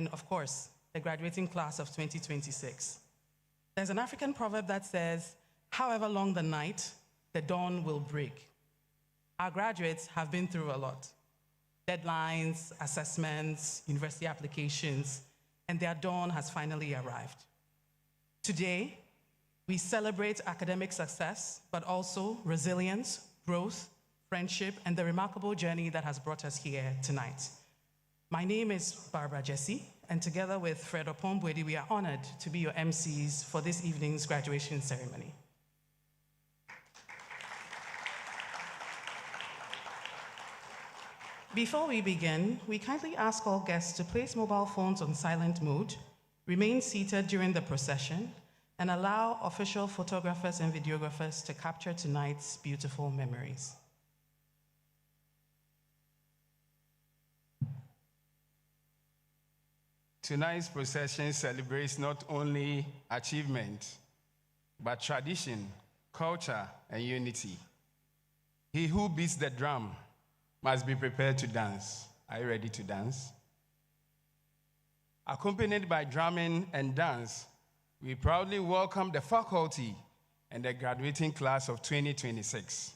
And of course, the graduating class of 2026. There's an African proverb that says, however long the night, the dawn will break. Our graduates have been through a lot. Deadlines, assessments, university applications, and their dawn has finally arrived. Today, we celebrate academic success, but also resilience, growth, friendship, and the remarkable journey that has brought us here tonight. My name is Barbara Jesse, and together with Fred Opombwedi, we are honored to be your MCs for this evening's graduation ceremony. Before we begin, we kindly ask all guests to place mobile phones on silent mode, remain seated during the procession, and allow official photographers and videographers to capture tonight's beautiful memories. Tonight's procession celebrates not only achievement, but tradition, culture, and unity. He who beats the drum must be prepared to dance. Are you ready to dance? Accompanied by drumming and dance, we proudly welcome the faculty and the graduating class of 2026.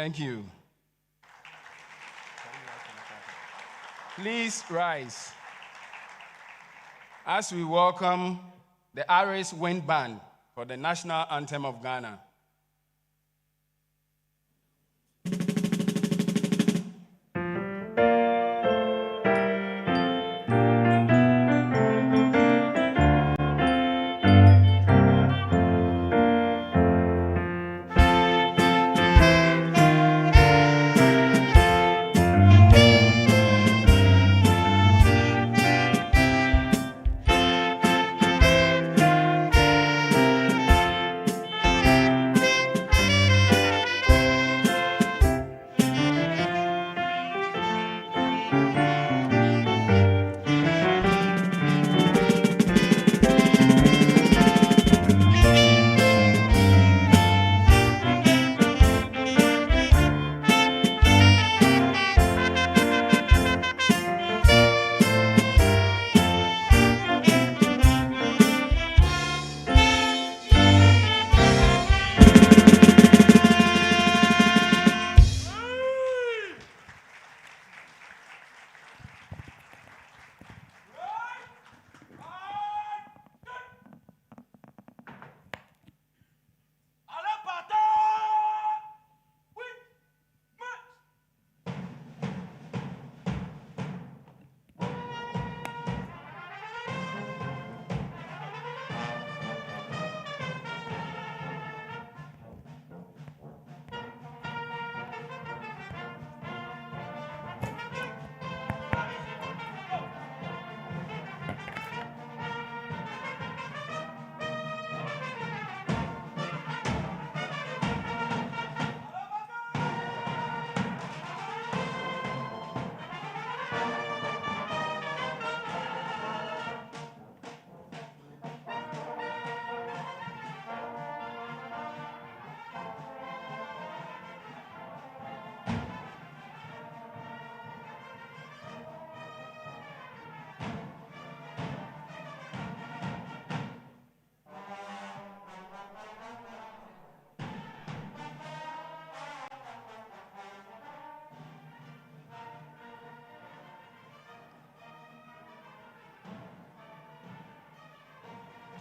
Thank you. Please rise as we welcome the ARIS Wind Band for the National Anthem of Ghana.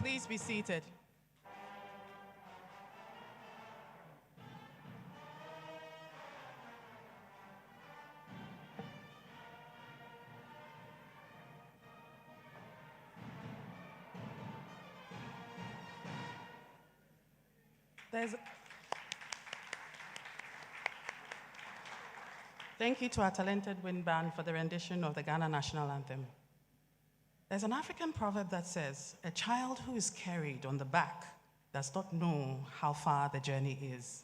Please be seated. Thank you to our talented wind band for the rendition of the Ghana National Anthem. There's an African proverb that says, "A child who is carried on the back does not know how far the journey is."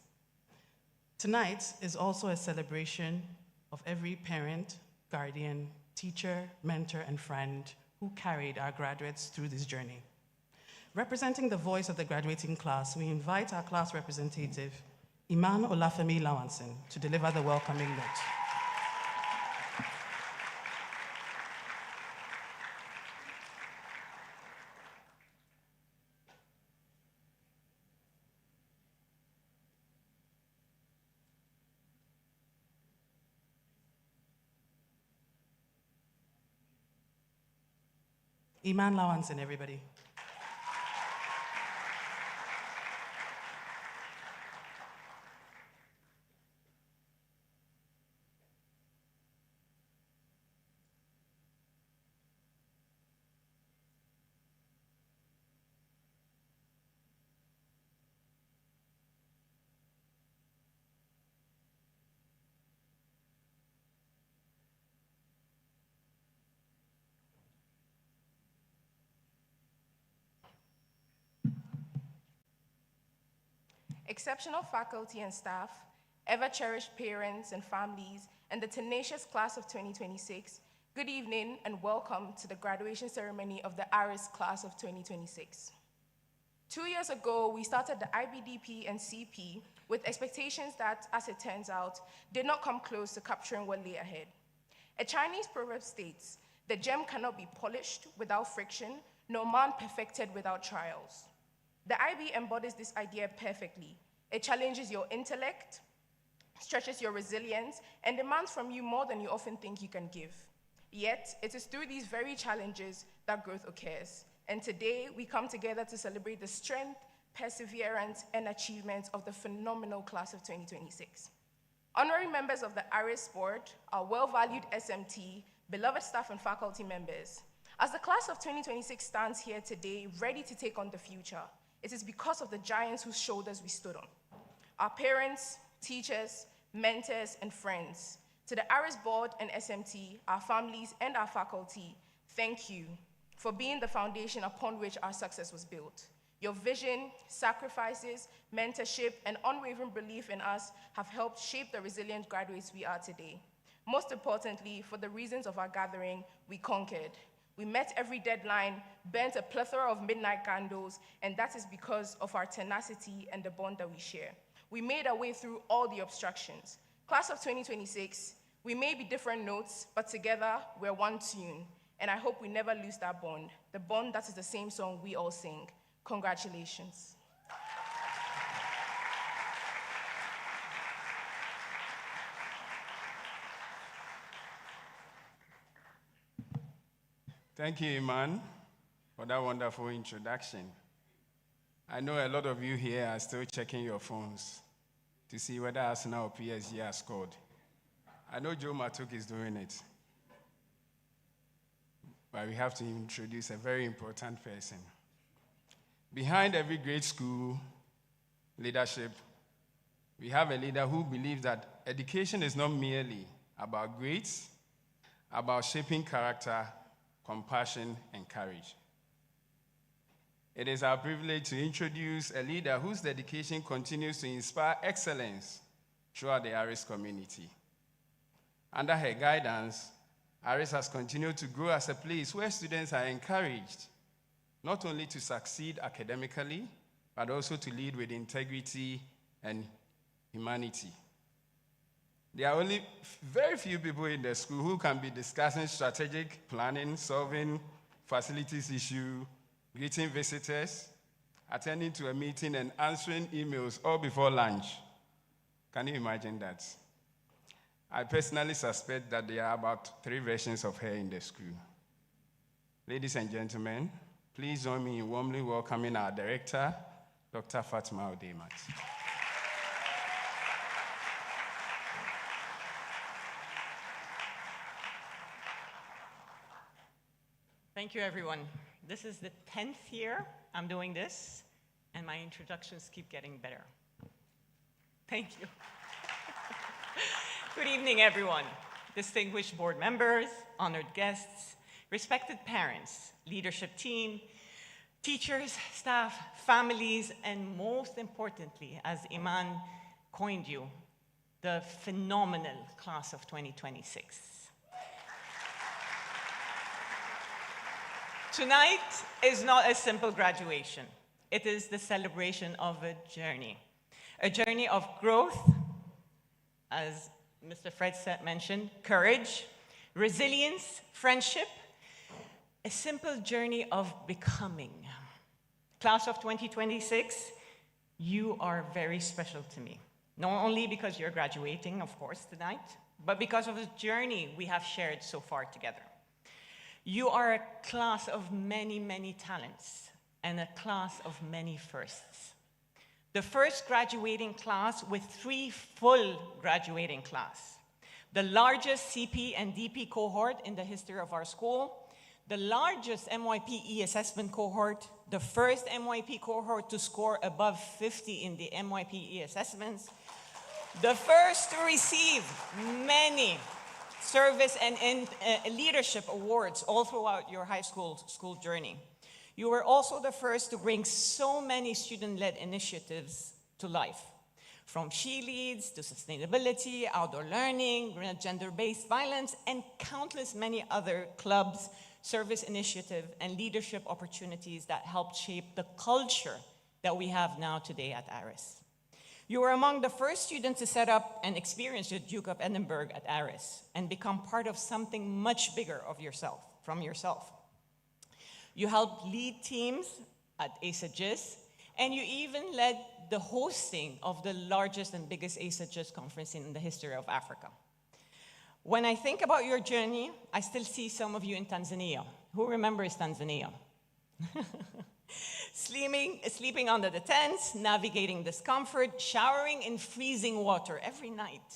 Tonight is also a celebration of every parent, guardian, teacher, mentor, and friend who carried our graduates through this journey. Representing the voice of the graduating class, we invite our class representative, Iman Olafemi Lawanson, to deliver the welcoming note. Iman Lawanson, everybody. Exceptional faculty and staff, ever-cherished parents and families, and the tenacious class of 2026, good evening and welcome to the graduation ceremony of the ARIS Class of 2026. 2 years ago, we started the IBDP and CP with expectations that, as it turns out, did not come close to capturing what lay ahead. A Chinese proverb states, "The gem cannot be polished without friction, nor man perfected without trials." The IB embodies this idea perfectly. It challenges your intellect, stretches your resilience, and demands from you more than you often think you can give. Yet, it is through these very challenges that growth occurs. And today, we come together to celebrate the strength, perseverance, and achievements of the phenomenal class of 2026. Honorary members of the ARIS board, our well-valued SMT, beloved staff and faculty members, as the class of 2026 stands here today, ready to take on the future, it is because of the giants whose shoulders we stood on. Our parents, teachers, mentors, and friends. To the ARIS board and SMT, our families, and our faculty, thank you for being the foundation upon which our success was built. Your vision, sacrifices, mentorship, and unwavering belief in us have helped shape the resilient graduates we are today. Most importantly, for the reasons of our gathering, we conquered. We met every deadline, burnt a plethora of midnight candles, and that is because of our tenacity and the bond that we share. We made our way through all the obstructions. Class of 2026, we may be different notes, but together we're one tune, and I hope we never lose that bond, the bond that is the same song we all sing. Congratulations. Thank you, Iman, for that wonderful introduction. I know a lot of you here are still checking your phones to see whether Arsenal or PSG has scored. I know Joe Matuk is doing it. But we have to introduce a very important person. Behind every great school leadership, we have a leader who believes that education is not merely about grades, about shaping character, compassion, and courage. It is our privilege to introduce a leader whose dedication continues to inspire excellence throughout the ARIS community. Under her guidance, ARIS has continued to grow as a place where students are encouraged not only to succeed academically, but also to lead with integrity and humanity. There are only very few people in the school who can be discussing strategic planning, solving facilities issue, greeting visitors, attending to a meeting, and answering emails all before lunch. Can you imagine that? I personally suspect that there are about 3 versions of her in the school. Ladies and gentlemen, please join me in warmly welcoming our director, Dr. Fatima Odemat. Thank you, everyone. This is the 10th year I'm doing this, and my introductions keep getting better. Thank you. Good evening, everyone. Distinguished board members, honored guests, respected parents, leadership team, teachers, staff, families, and most importantly, as Iman coined you, the phenomenal class of 2026. Tonight is not a simple graduation. It is the celebration of a journey of growth, as Mr. Fred mentioned, courage, resilience, friendship, a simple journey of becoming. Class of 2026, you are very special to me. Not only because you're graduating, of course, tonight, but because of the journey we have shared so far together. You are a class of many, many talents and a class of many firsts. The first graduating class with 3 full graduating class. The largest CP and DP cohort in the history of our school. The largest MYPE assessment cohort. The first MYP cohort to score above 50 in the MYPE assessments. The first to receive many service and leadership awards all throughout your high school journey. You were also the first to bring so many student-led initiatives to life, from She Leads to sustainability, outdoor learning, gender-based violence, and countless many other clubs, service initiatives, and leadership opportunities that helped shape the culture that we have now today at ARIS. You were among the first students to set up and experience the Duke of Edinburgh at ARIS and become part of something much bigger from yourself. You helped lead teams at ASAGIS And you even led the hosting of the largest and biggest ASAJUST conference in the history of Africa. When I think about your journey, I still see some of you in Tanzania. Who remembers Tanzania? Sleeping under the tents, navigating discomfort, showering in freezing water every night,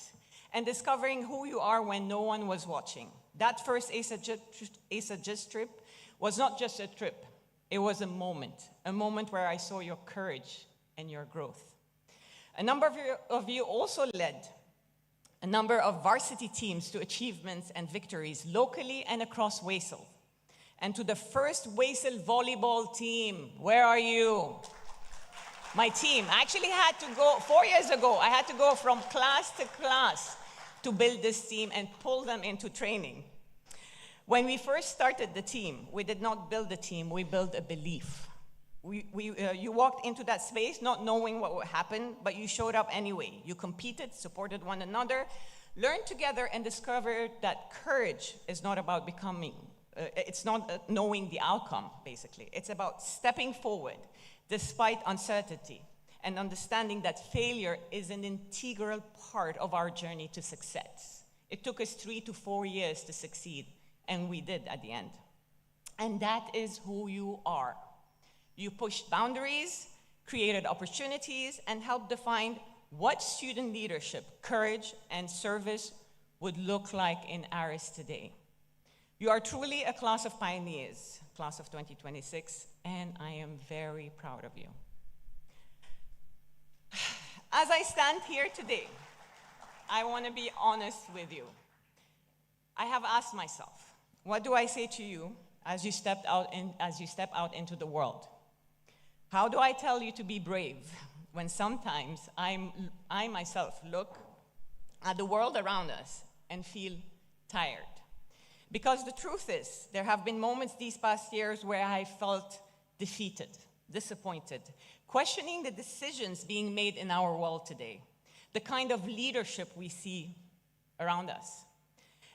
and discovering who you are when no one was watching. That first ASAJUST trip was not just a trip. It was a moment where I saw your courage and your growth. A number of you also led a number of varsity teams to achievements and victories locally and across Waisel. And to the first Waisel volleyball team, where are you? My team. I actually had to go, 4 years ago, I had to go from class to class to build this team and pull them into training. When we first started the team, we did not build a team, we built a belief. You walked into that space not knowing what would happen, but you showed up anyway. You competed, supported one another, learned together, and discovered that courage is not about becoming, it's not knowing the outcome, basically. It's about stepping forward despite uncertainty and understanding that failure is an integral part of our journey to success. It took us 3 to 4 years to succeed, and we did at the end. And that is who you are. You pushed boundaries, created opportunities, and helped define what student leadership, courage, and service would look like in ARIS today. You are truly a class of pioneers, class of 2026, and I am very proud of you. As I stand here today, I want to be honest with you. I have asked myself, what do I say to you as you step out into the world? How do I tell you to be brave when sometimes I myself look at the world around us and feel tired? Because the truth is, there have been moments these past years where I felt defeated, disappointed, questioning the decisions being made in our world today, the kind of leadership we see around us.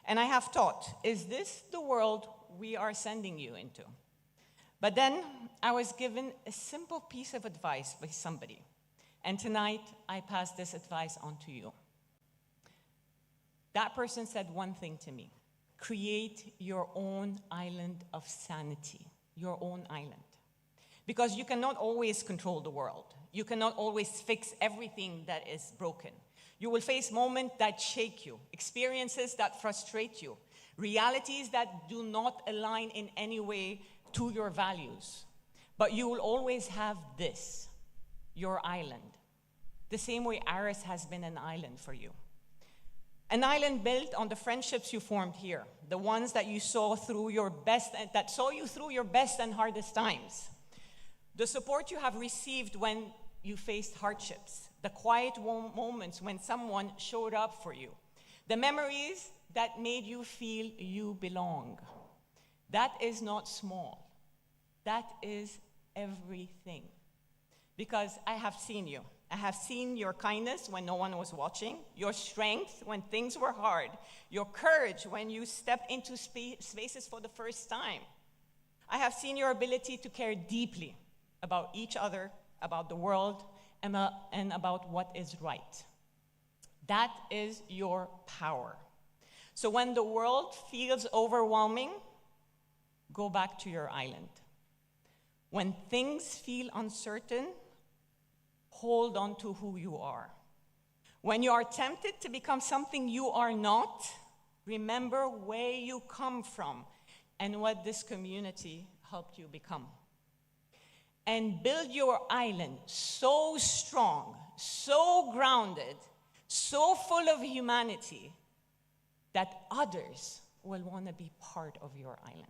And I have thought, is this the world we are sending you into? But then I was given a simple piece of advice by somebody. And tonight, I pass this advice on to you. That person said one thing to me: create your own island of sanity, your own island. Because you cannot always control the world. You cannot always fix everything that is broken. You will face moments that shake you, experiences that frustrate you, realities that do not align in any way to your values. But you will always have this, your island. The same way ARIS has been an island for you. An island built on the friendships you formed here, the ones that you saw through your best, that saw you through your best and hardest times. The support you have received when you faced hardships, the quiet moments when someone showed up for you, the memories that made you feel you belong. That is not small. That is everything. Because I have seen you. I have seen your kindness when no one was watching, your strength when things were hard, your courage when you stepped into spaces for the first time. I have seen your ability to care deeply about each other, about the world, and about what is right. That is your power. So when the world feels overwhelming, go back to your island. When things feel uncertain, hold on to who you are. When you are tempted to become something you are not, remember where you come from and what this community helped you become. And build your island so strong, so grounded, so full of humanity that others will want to be part of your island.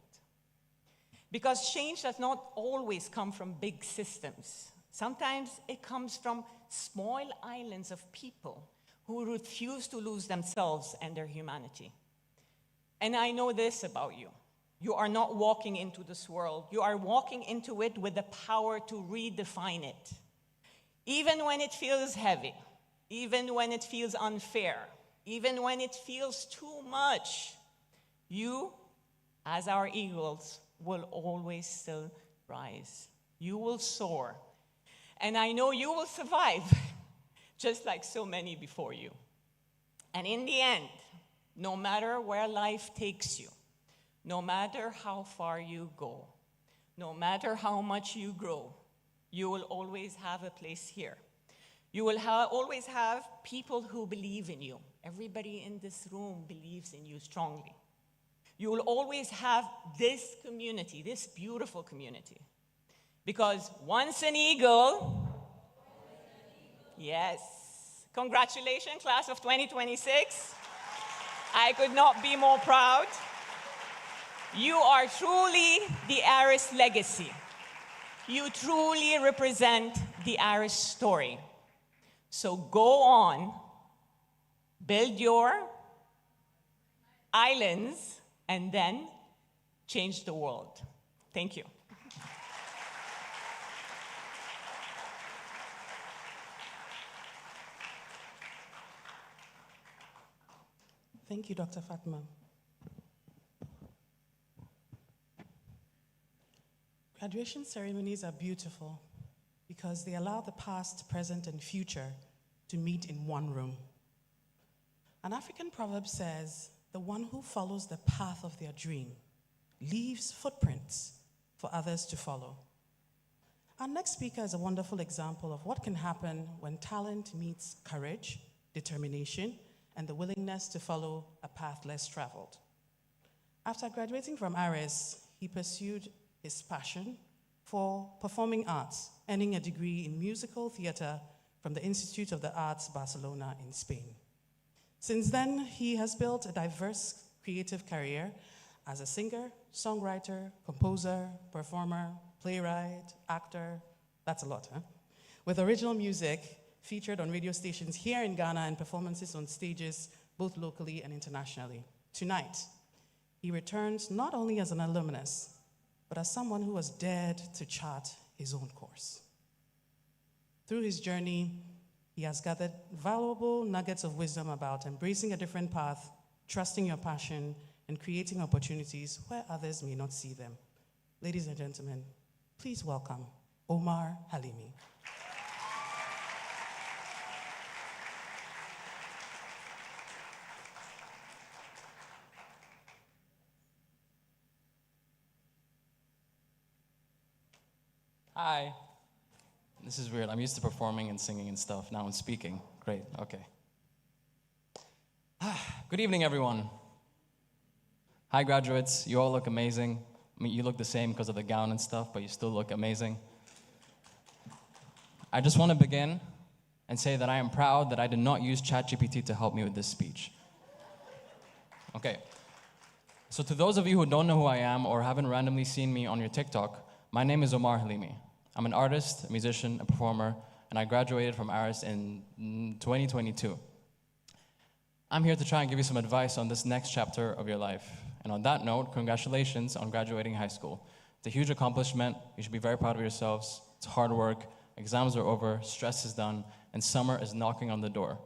Because change does not always come from big systems. Sometimes it comes from small islands of people who refuse to lose themselves and their humanity. And I know this about you. You are not walking into this world. You are walking into it with the power to redefine it. Even when it feels heavy, even when it feels unfair, even when it feels too much, you, as our eagles, will always still rise. You will soar. And I know you will survive, just like so many before you. And in the end, no matter where life takes you, no matter how far you go, no matter how much you grow, you will always have a place here. You will always have people who believe in you. Everybody in this room believes in you strongly. You will always have this community, this beautiful community. Because once an eagle, yes, congratulations, class of 2026. I could not be more proud. You are truly the ARIS legacy. You truly represent the ARIS story. So go on, build your islands, and then change the world. Thank you. Thank you, Dr. Fatma. Graduation ceremonies are beautiful because they allow the past, present, and future to meet in one room. An African proverb says, "The one who follows the path of their dream leaves footprints for others to follow." Our next speaker is a wonderful example of what can happen when talent meets courage, determination, and the willingness to follow a path less traveled. After graduating from ARIS, he pursued his passion for performing arts, earning a degree in musical theater from the Institute of the Arts, Barcelona in Spain. Since then, he has built a diverse creative career as a singer, songwriter, composer, performer, playwright, actor. That's a lot, huh? With original music featured on radio stations here in Ghana and performances on stages both locally and internationally. Tonight, he returns not only as an alumnus, but as someone who has dared to chart his own course. Through his journey, he has gathered valuable nuggets of wisdom about embracing a different path, trusting your passion, and creating opportunities where others may not see them. Ladies and gentlemen, please welcome Omar Halimi. Hi. This is weird. I'm used to performing and singing and stuff. Now I'm speaking. Great. Okay. Good evening, everyone. Hi, graduates. You all look amazing. I mean, you look the same because of the gown and stuff, but you still look amazing. I just want to begin and say that I am proud that I did not use ChatGPT to help me with this speech. Okay. So to those of you who don't know who I am or haven't randomly seen me on your TikTok, my name is Omar Halimi. I'm an artist, a musician, a performer, and I graduated from ARIS in 2022. I'm here to try and give you some advice on this next chapter of your life. And on that note, congratulations on graduating high school. It's a huge accomplishment. You should be very proud of yourselves. It's hard work. Exams are over, stress is done, and summer is knocking on the door.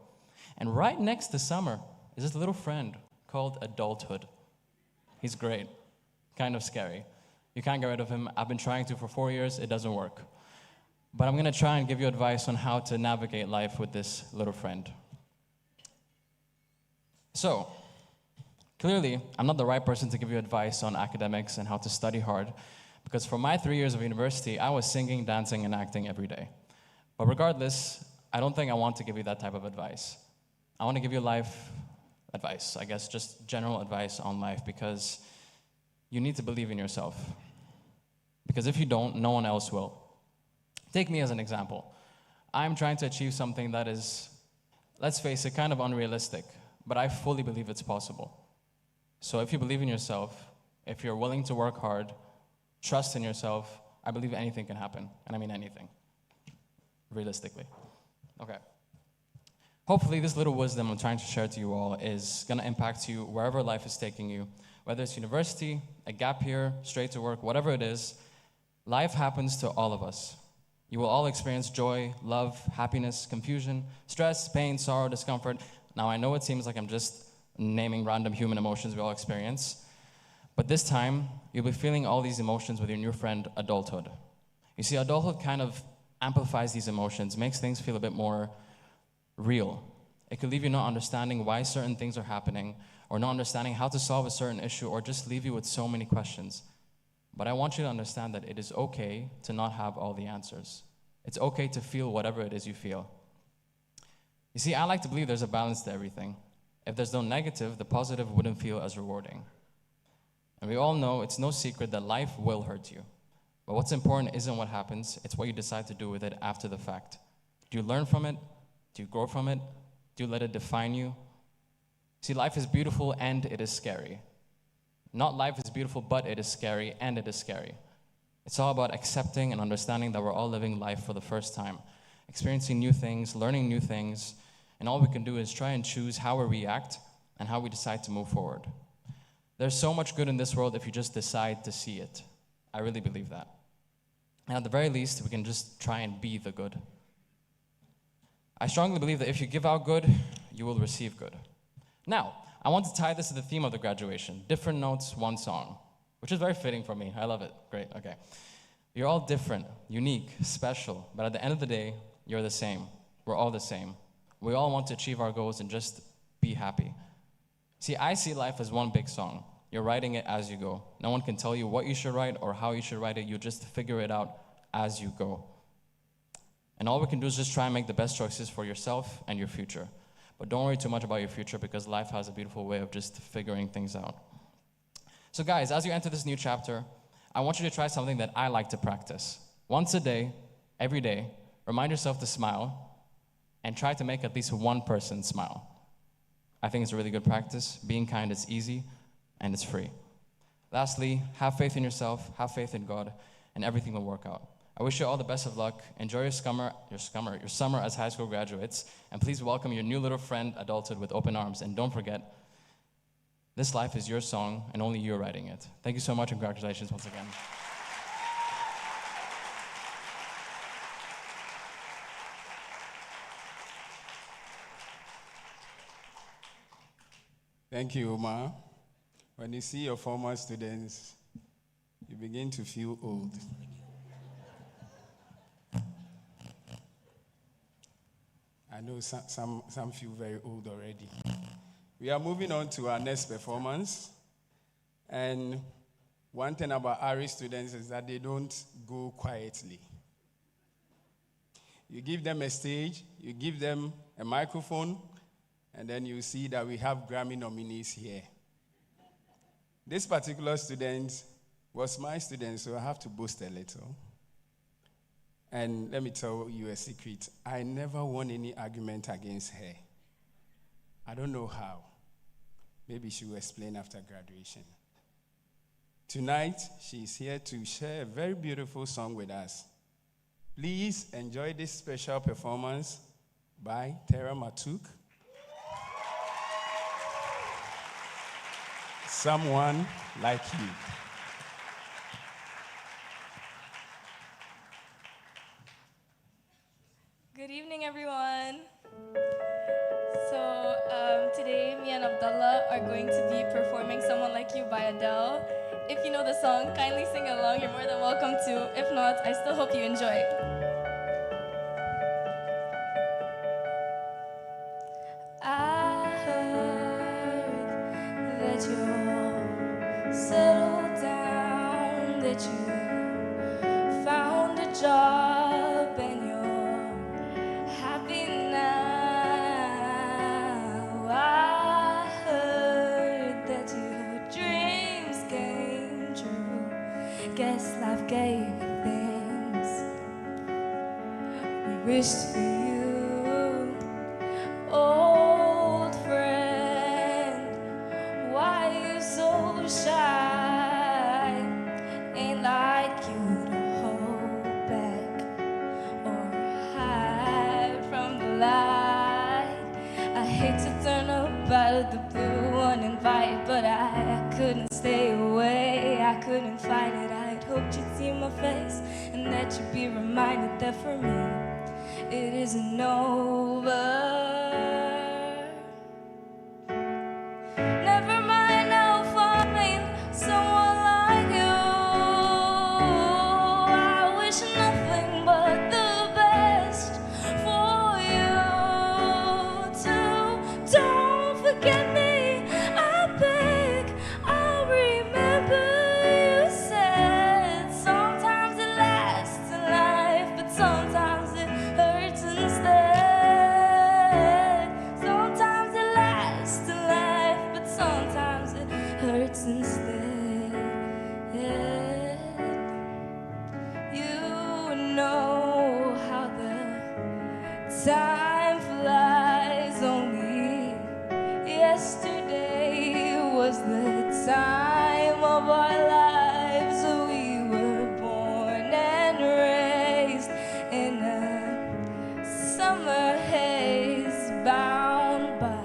And right next to summer is this little friend called adulthood. He's great, kind of scary. You can't get rid of him. I've been trying to for 4 years. It doesn't work. But I'm going to try and give you advice on how to navigate life with this little friend. So, clearly, I'm not the right person to give you advice on academics and how to study hard, because for my 3 years of university, I was singing, dancing, and acting every day. But regardless, I don't think I want to give you that type of advice. I want to give you life advice, I guess, just general advice on life, because you need to believe in yourself. Because if you don't, no one else will. Take me as an example. I'm trying to achieve something that is, let's face it, kind of unrealistic, but I fully believe it's possible. So if you believe in yourself, if you're willing to work hard, trust in yourself, I believe anything can happen. And I mean anything, realistically. Okay. Hopefully this little wisdom I'm trying to share to you all is gonna impact you wherever life is taking you. Whether it's university, a gap year, straight to work, whatever it is, life happens to all of us. You will all experience joy, love, happiness, confusion, stress, pain, sorrow, discomfort. Now, I know it seems like I'm just naming random human emotions we all experience, but this time, you'll be feeling all these emotions with your new friend, adulthood. You see, adulthood kind of amplifies these emotions, makes things feel a bit more real. It could leave you not understanding why certain things are happening, or not understanding how to solve a certain issue, or just leave you with so many questions. But I want you to understand that it is okay to not have all the answers. It's okay to feel whatever it is you feel. You see, I like to believe there's a balance to everything. If there's no negative, the positive wouldn't feel as rewarding. And we all know it's no secret that life will hurt you. But what's important isn't what happens, it's what you decide to do with it after the fact. Do you learn from it? Do you grow from it? Do you let it define you? See, life is beautiful and it is scary. Not life is beautiful, but it is scary and it is scary. It's all about accepting and understanding that we're all living life for the first time, experiencing new things, learning new things, and all we can do is try and choose how we react and how we decide to move forward. There's so much good in this world if you just decide to see it. I really believe that. And at the very least, we can just try and be the good. I strongly believe that if you give out good, you will receive good. Now, I want to tie this to the theme of the graduation. Different notes, one song, which is very fitting for me. I love it. Great, okay. You're all different, unique, special, but at the end of the day, you're the same. We're all the same. We all want to achieve our goals and just be happy. See, I see life as one big song. You're writing it as you go. No one can tell you what you should write or how you should write it. You just figure it out as you go. And all we can do is just try and make the best choices for yourself and your future. But don't worry too much about your future because life has a beautiful way of just figuring things out. So guys, as you enter this new chapter, I want you to try something that I like to practice. Once a day, every day, remind yourself to smile and try to make at least one person smile. I think it's a really good practice. Being kind is easy and it's free. Lastly, have faith in yourself, have faith in God, and everything will work out. I wish you all the best of luck. Enjoy your summer as high school graduates, and please welcome your new little friend, adulthood, with open arms. And don't forget, this life is your song, and only you're writing it. Thank you so much, and congratulations once again. Thank you, Omar. When you see your former students, you begin to feel old. I know some feel very old already. We are moving on to our next performance. And one thing about ARIS students is that they don't go quietly. You give them a stage, you give them a microphone, and then you see that we have Grammy nominees here. This particular student was my student, so I have to boast a little. And let me tell you a secret. I never won any argument against her. I don't know how. Maybe she will explain after graduation. Tonight, she's here to share a very beautiful song with us. Please enjoy this special performance by Tara Matuk. Someone Like You. Good evening, everyone. So today, me and Abdullah are going to be performing Someone Like You by Adele. If you know the song, kindly sing along. You're more than welcome to. If not, I still hope you enjoy it. I heard that you're settled down, that you found a job and you're happy now. I heard that your dreams came true. Guess life gave you things we wished for you. Old friend, why you so shy? Ain't like you to hold back or hide from the light. I hate to turn up out of the blue uninvited, but I couldn't stay away. I couldn't fight it. I'd hoped you'd see my face and that you'd be reminded that for me it isn't over. Never mind, I'll find someone like you. I wish nothing but the hurts instead. You know how the time flies. Only yesterday was the time of our lives. We were born and raised in a summer haze, bound by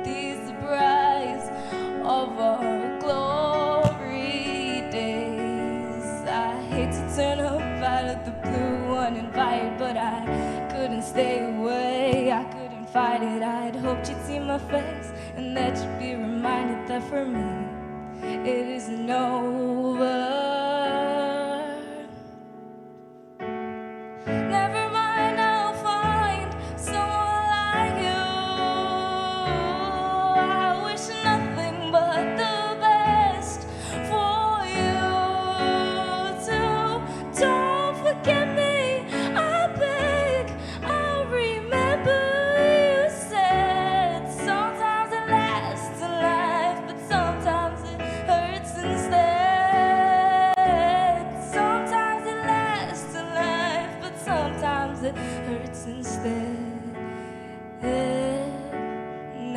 these brides of our glory days. I hate to turn up out of the blue uninvited, but I couldn't stay away, I couldn't fight it. I'd hoped you'd see my face and that you'd be reminded that for me it isn't over. Never mind, I'll find someone like you. I wish nothing but the best for you too. Don't forget me, I beg. I remember you said sometimes it lasts in life, but sometimes it hurts instead. Sometimes it lasts in life, but sometimes it hurts instead.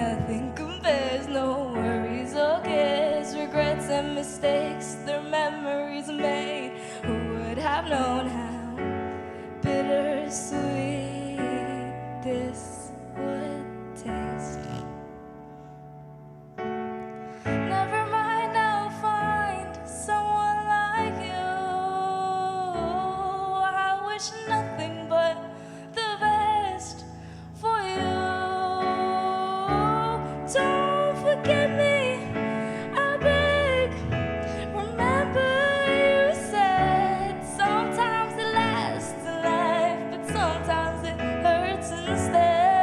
Nothing compares, no worries or cares, regrets and mistakes, their memories made. Who would have known how bittersweet this would taste? Never mind, I'll find someone like you. I wish nothing but the best for you. Don't forget me, I beg. Remember you said sometimes it lasts in life, but sometimes it hurts instead.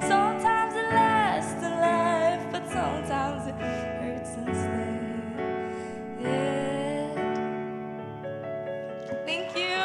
Sometimes it lasts in life, but sometimes it hurts instead. Thank you.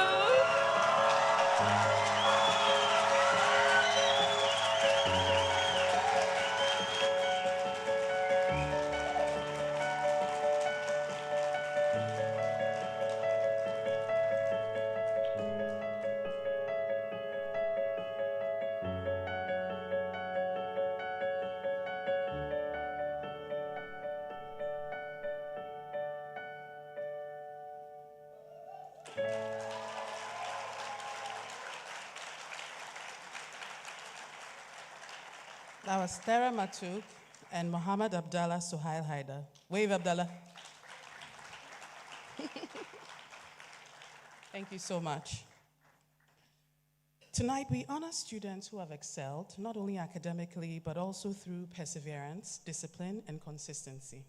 That was Tara Matuk and Mohammed Abdallah Suhail Haidar. Wave, Abdallah. Thank you so much. Tonight, we honor students who have excelled, not only academically, but also through perseverance, discipline, and consistency.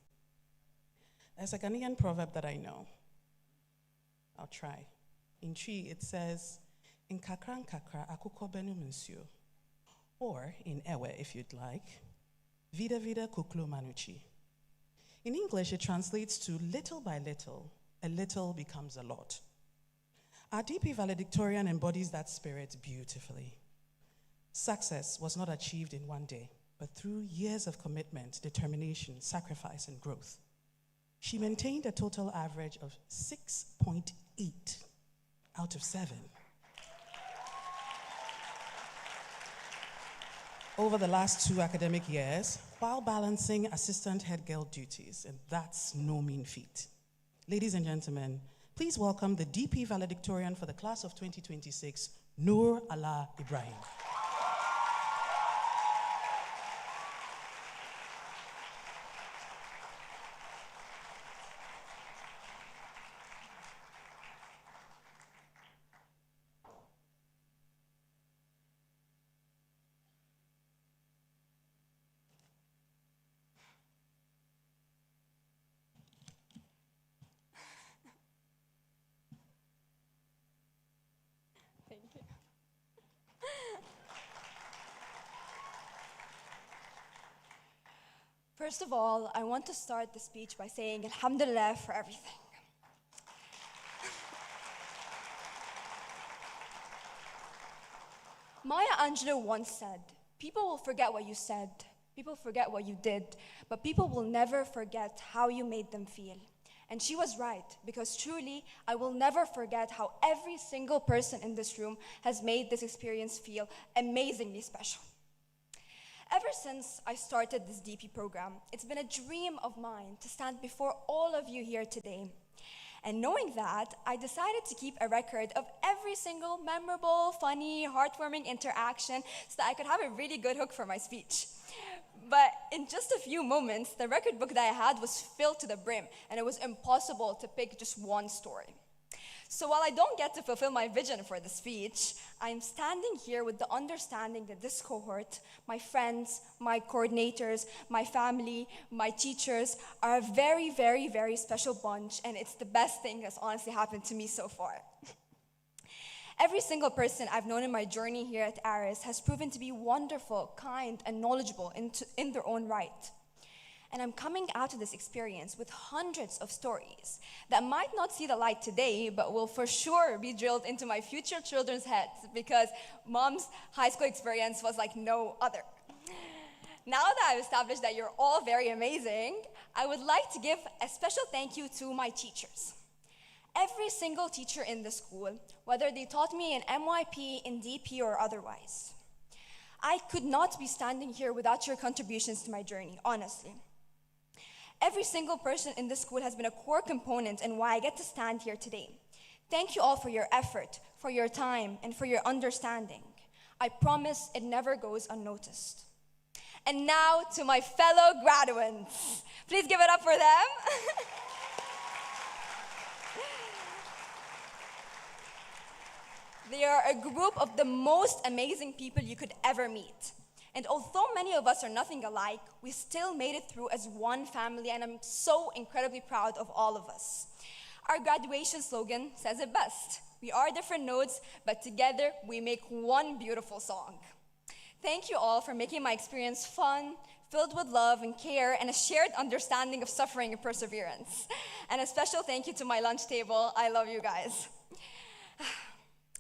There's a Ghanaian proverb that I know. I'll try. In Chi, it says, "In kakra nkakra, akuko benu nsuo." Or, in Ewe, if you'd like, "Vida vida kuklu manuchi." In English, it translates to little by little, a little becomes a lot. Our DP valedictorian embodies that spirit beautifully. Success was not achieved in one day, but through years of commitment, determination, sacrifice, and growth. She maintained a total average of 6.8 out of 7. Over the last 2 academic years, while balancing assistant head girl duties, and that's no mean feat. Ladies and gentlemen, please welcome the DP valedictorian for the class of 2026, Noor Allah Ibrahim. First of all, I want to start the speech by saying Alhamdulillah for everything. Maya Angelou once said, "People will forget what you said, People forget what you did, but people will never forget how you made them feel. And she was right, because truly, I will never forget how every single person in this room has made this experience feel amazingly special. Ever since I started this DP program, it's been a dream of mine to stand before all of you here today. And knowing that, I decided to keep a record of every single memorable, funny, heartwarming interaction so that I could have a really good hook for my speech. But in just a few moments, the record book that I had was filled to the brim, and it was impossible to pick just one story. So while I don't get to fulfill my vision for the speech, I'm standing here with the understanding that this cohort, my friends, my coordinators, my family, my teachers, are a very, very, very special bunch, and it's the best thing that's honestly happened to me so far. Every single person I've known in my journey here at ARIS has proven to be wonderful, kind, and knowledgeable in their own right. And I'm coming out of this experience with hundreds of stories that might not see the light today, but will for sure be drilled into my future children's heads, because Mom's high school experience was like no other. Now that I've established that you're all very amazing, I would like to give a special thank you to my teachers. Every single teacher in the school, whether they taught me in MYP, in DP, or otherwise. I could not be standing here without your contributions to my journey, honestly. Every single person in this school has been a core component in why I get to stand here today. Thank you all for your effort, for your time, and for your understanding. I promise it never goes unnoticed. And now to my fellow graduates. Please give it up for them. They are a group of the most amazing people you could ever meet. And although many of us are nothing alike, we still made it through as one family, and I'm so incredibly proud of all of us. Our graduation slogan says it best. We are different notes, but together we make one beautiful song. Thank you all for making my experience fun, filled with love and care, and a shared understanding of suffering and perseverance. And a special thank you to my lunch table. I love you guys.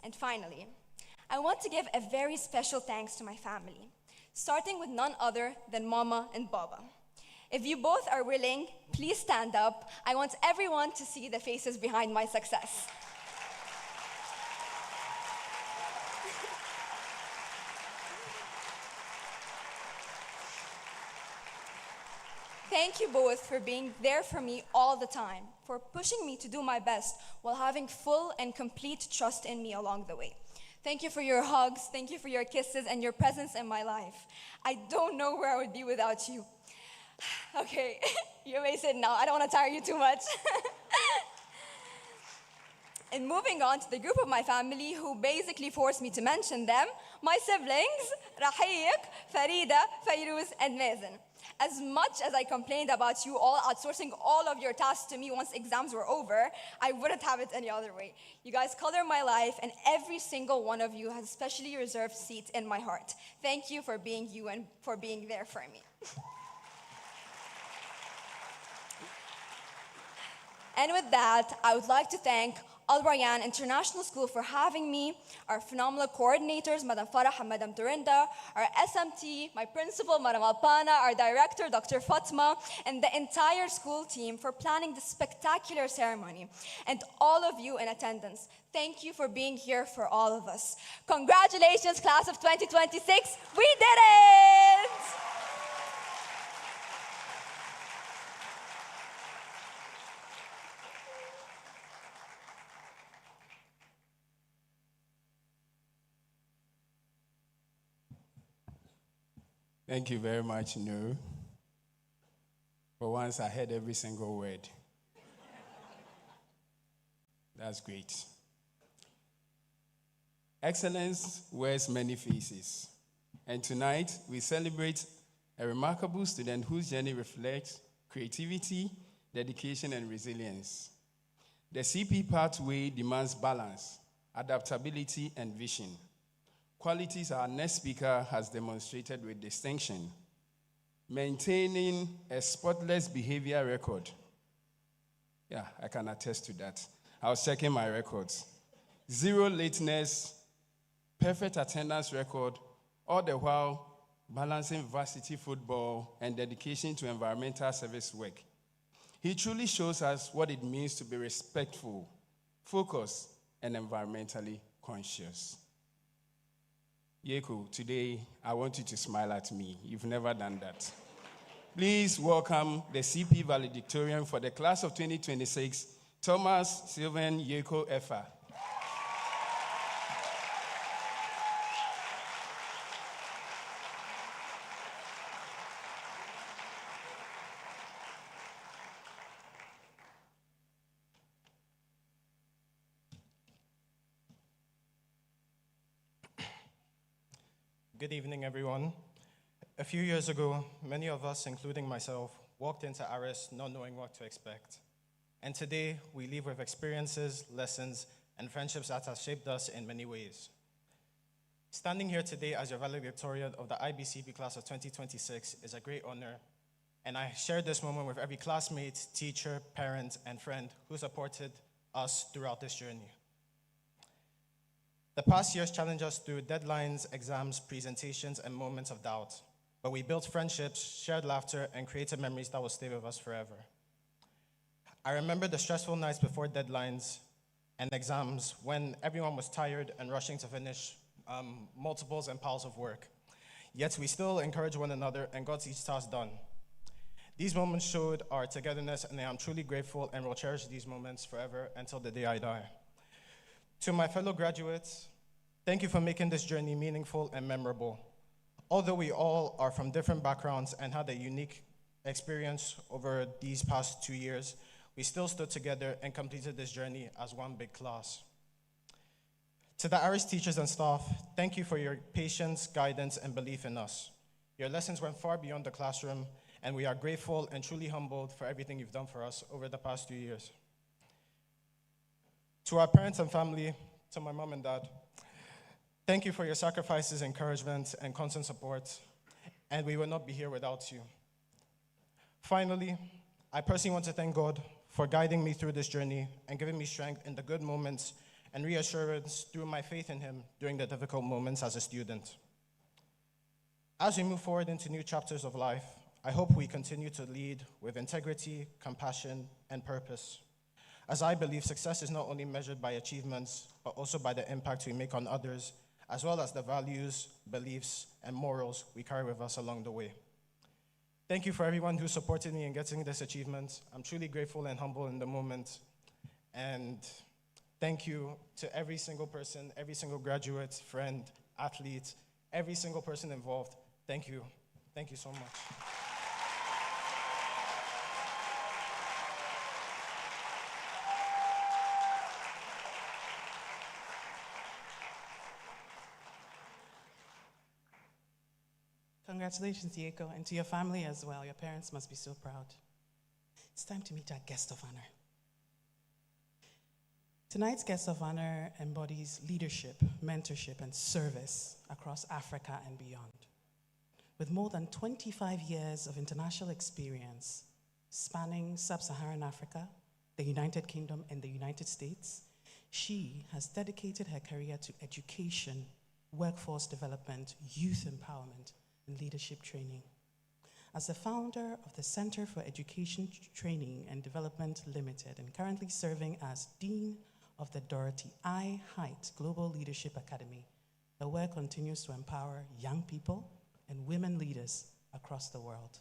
And finally, I want to give a very special thanks to my family, starting with none other than Mama and Baba. If you both are willing, please stand up. I want everyone to see the faces behind my success. Thank you both for being there for me all the time, for pushing me to do my best while having full and complete trust in me along the way. Thank you for your hugs, thank you for your kisses and your presence in my life. I don't know where I would be without you. Okay, you may sit now, I don't want to tire you too much. And moving on to the group of my family who basically forced me to mention them, my siblings, Rahiq, Farida, Fairuz, and Mazen. As much as I complained about you all outsourcing all of your tasks to me once exams were over, I wouldn't have it any other way. You guys color my life, and every single one of you has a specially reserved seat in my heart. Thank you for being you and for being there for me. And with that, I would like to thank Al Rayyan International School for having me, our phenomenal coordinators, Madam Farah and Madam Turinda, our SMT, my principal, Madam Alpana, our director, Dr. Fatma, and the entire school team for planning this spectacular ceremony, and all of you in attendance. Thank you for being here for all of us. Congratulations, class of 2026. We did it! Thank you very much, Nur. For once, I heard every single word. That's great. Excellence wears many faces. And tonight, we celebrate a remarkable student whose journey reflects creativity, dedication, and resilience. The CP pathway demands balance, adaptability, and vision. Qualities our next speaker has demonstrated with distinction. Maintaining a spotless behavior record. Yeah, I can attest to that. I was checking my records. 0 lateness, perfect attendance record, all the while balancing varsity football and dedication to environmental service work. He truly shows us what it means to be respectful, focused, and environmentally conscious. Yeko, today I want you to smile at me. You've never done that. Please welcome the CP valedictorian for the class of 2026, Thomas Sylvan Yeko Effa. Good evening, everyone. A few years ago, many of us, including myself, walked into ARIS not knowing what to expect. And today, we leave with experiences, lessons, and friendships that have shaped us in many ways. Standing here today as your valedictorian of the IBCP class of 2026 is a great honor, and I share this moment with every classmate, teacher, parent, and friend who supported us throughout this journey. The past years challenged us through deadlines, exams, presentations, and moments of doubt. But we built friendships, shared laughter, and created memories that will stay with us forever. I remember the stressful nights before deadlines and exams when everyone was tired and rushing to finish multiples and piles of work. Yet we still encouraged one another and got each task done. These moments showed our togetherness, and I am truly grateful and will cherish these moments forever until the day I die. To my fellow graduates, thank you for making this journey meaningful and memorable. Although we all are from different backgrounds and had a unique experience over these past 2 years, we still stood together and completed this journey as one big class. To the ARIS teachers and staff, thank you for your patience, guidance, and belief in us. Your lessons went far beyond the classroom, and we are grateful and truly humbled for everything you've done for us over the past 2 years. To our parents and family, to my mom and dad, thank you for your sacrifices, encouragement, and constant support, and we will not be here without you. Finally, I personally want to thank God for guiding me through this journey and giving me strength in the good moments and reassurance through my faith in Him during the difficult moments as a student. As we move forward into new chapters of life, I hope we continue to lead with integrity, compassion, and purpose, as I believe success is not only measured by achievements, but also by the impact we make on others, as well as the values, beliefs, and morals we carry with us along the way. Thank you for everyone who supported me in getting this achievement. I'm truly grateful and humble in the moment. And thank you to every single person, every single graduate, friend, athlete, every single person involved. Thank you. Thank you so much. Congratulations, Diego, and to your family as well. Your parents must be so proud. It's time to meet our guest of honor. Tonight's guest of honor embodies leadership, mentorship, and service across Africa and beyond. With more than 25 years of international experience spanning sub-Saharan Africa, the United Kingdom, and the United States, she has dedicated her career to education, workforce development, youth empowerment, and leadership training. As the founder of the Center for Education Training and Development Limited, and currently serving as Dean of the Dorothy I. Height Global Leadership Academy, her work continues to empower young people and women leaders across the world.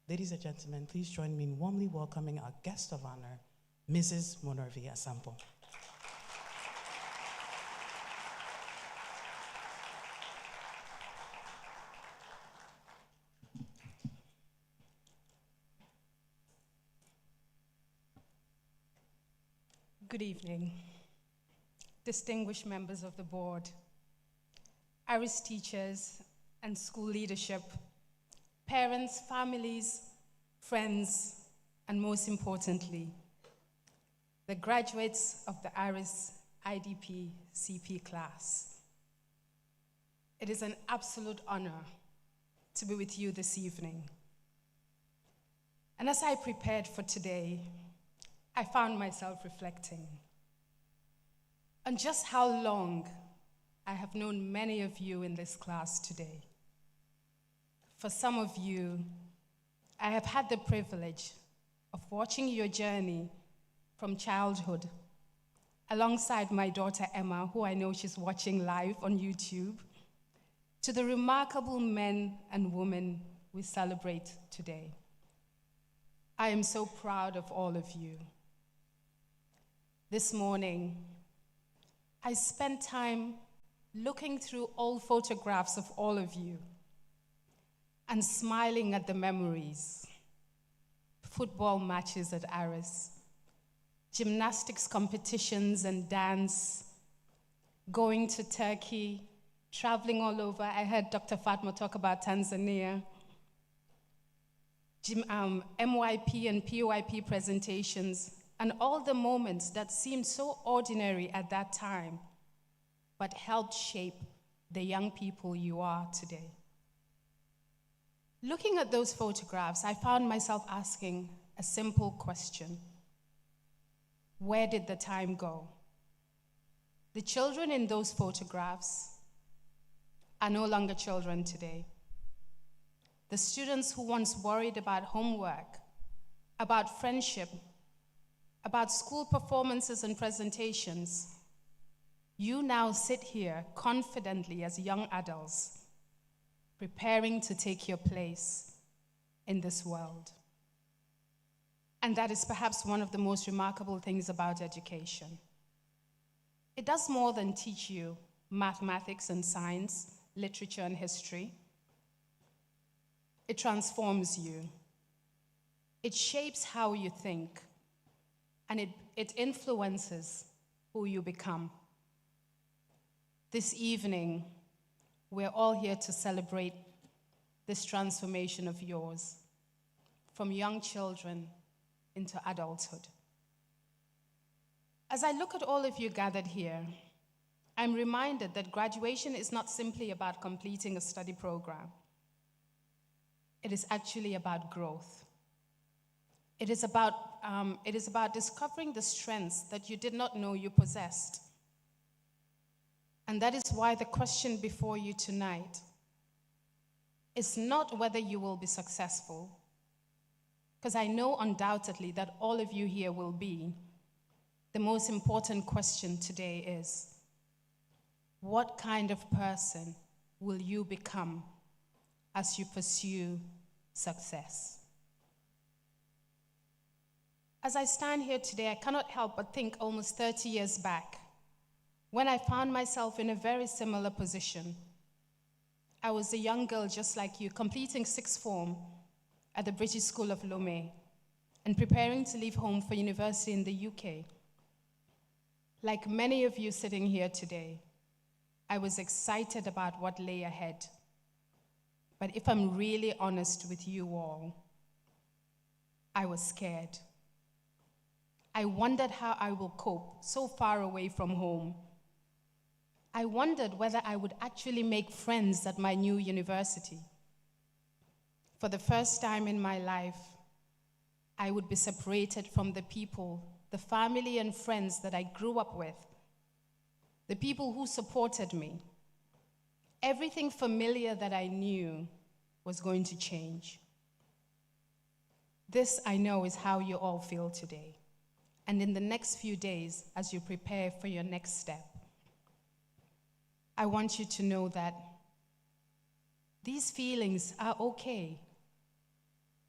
Ladies and gentlemen, please join me in warmly welcoming our guest of honor, Mrs. Monorvi Asampo. Good evening, distinguished members of the board, ARIS teachers and school leadership, parents, families, friends, and most importantly, the graduates of the ARIS IDP CP class. It is an absolute honor to be with you this evening. And as I prepared for today, I found myself reflecting on just how long I have known many of you in this class today. For some of you, I have had the privilege of watching your journey from childhood alongside my daughter Emma, who I know she's watching live on YouTube, to the remarkable men and women we celebrate today. I am so proud of all of you. This morning, I spent time looking through old photographs of all of you and smiling at the memories. Football matches at ARIS, gymnastics competitions and dance, going to Turkey, traveling all over. I heard Dr. Fatma talk about Tanzania. MYP and PYP presentations, and all the moments that seemed so ordinary at that time, but helped shape the young people you are today. Looking at those photographs, I found myself asking a simple question. Where did the time go? The children in those photographs are no longer children today. The students who once worried about homework, about friendship, about school performances and presentations, you now sit here confidently as young adults, preparing to take your place in this world. And that is perhaps one of the most remarkable things about education. It does more than teach you mathematics and science, literature and history. It transforms you. It shapes how you think, and it influences who you become. This evening, we're all here to celebrate this transformation of yours, from young children into adulthood. As I look at all of you gathered here, I'm reminded that graduation is not simply about completing a study program. It is actually about growth. It is about discovering the strengths that you did not know you possessed. And that is why the question before you tonight is not whether you will be successful, because I know undoubtedly that all of you here will be. The most important question today is, what kind of person will you become as you pursue success? As I stand here today, I cannot help but think almost 30 years back, when I found myself in a very similar position. I was a young girl just like you, completing sixth form at the British School of Lomé and preparing to leave home for university in the UK. Like many of you sitting here today, I was excited about what lay ahead. But if I'm really honest with you all, I was scared. I wondered how I will cope so far away from home. I wondered whether I would actually make friends at my new university. For the first time in my life, I would be separated from the people, the family and friends that I grew up with, the people who supported me. Everything familiar that I knew was going to change. This, I know, is how you all feel today. And in the next few days, as you prepare for your next step, I want you to know that these feelings are okay.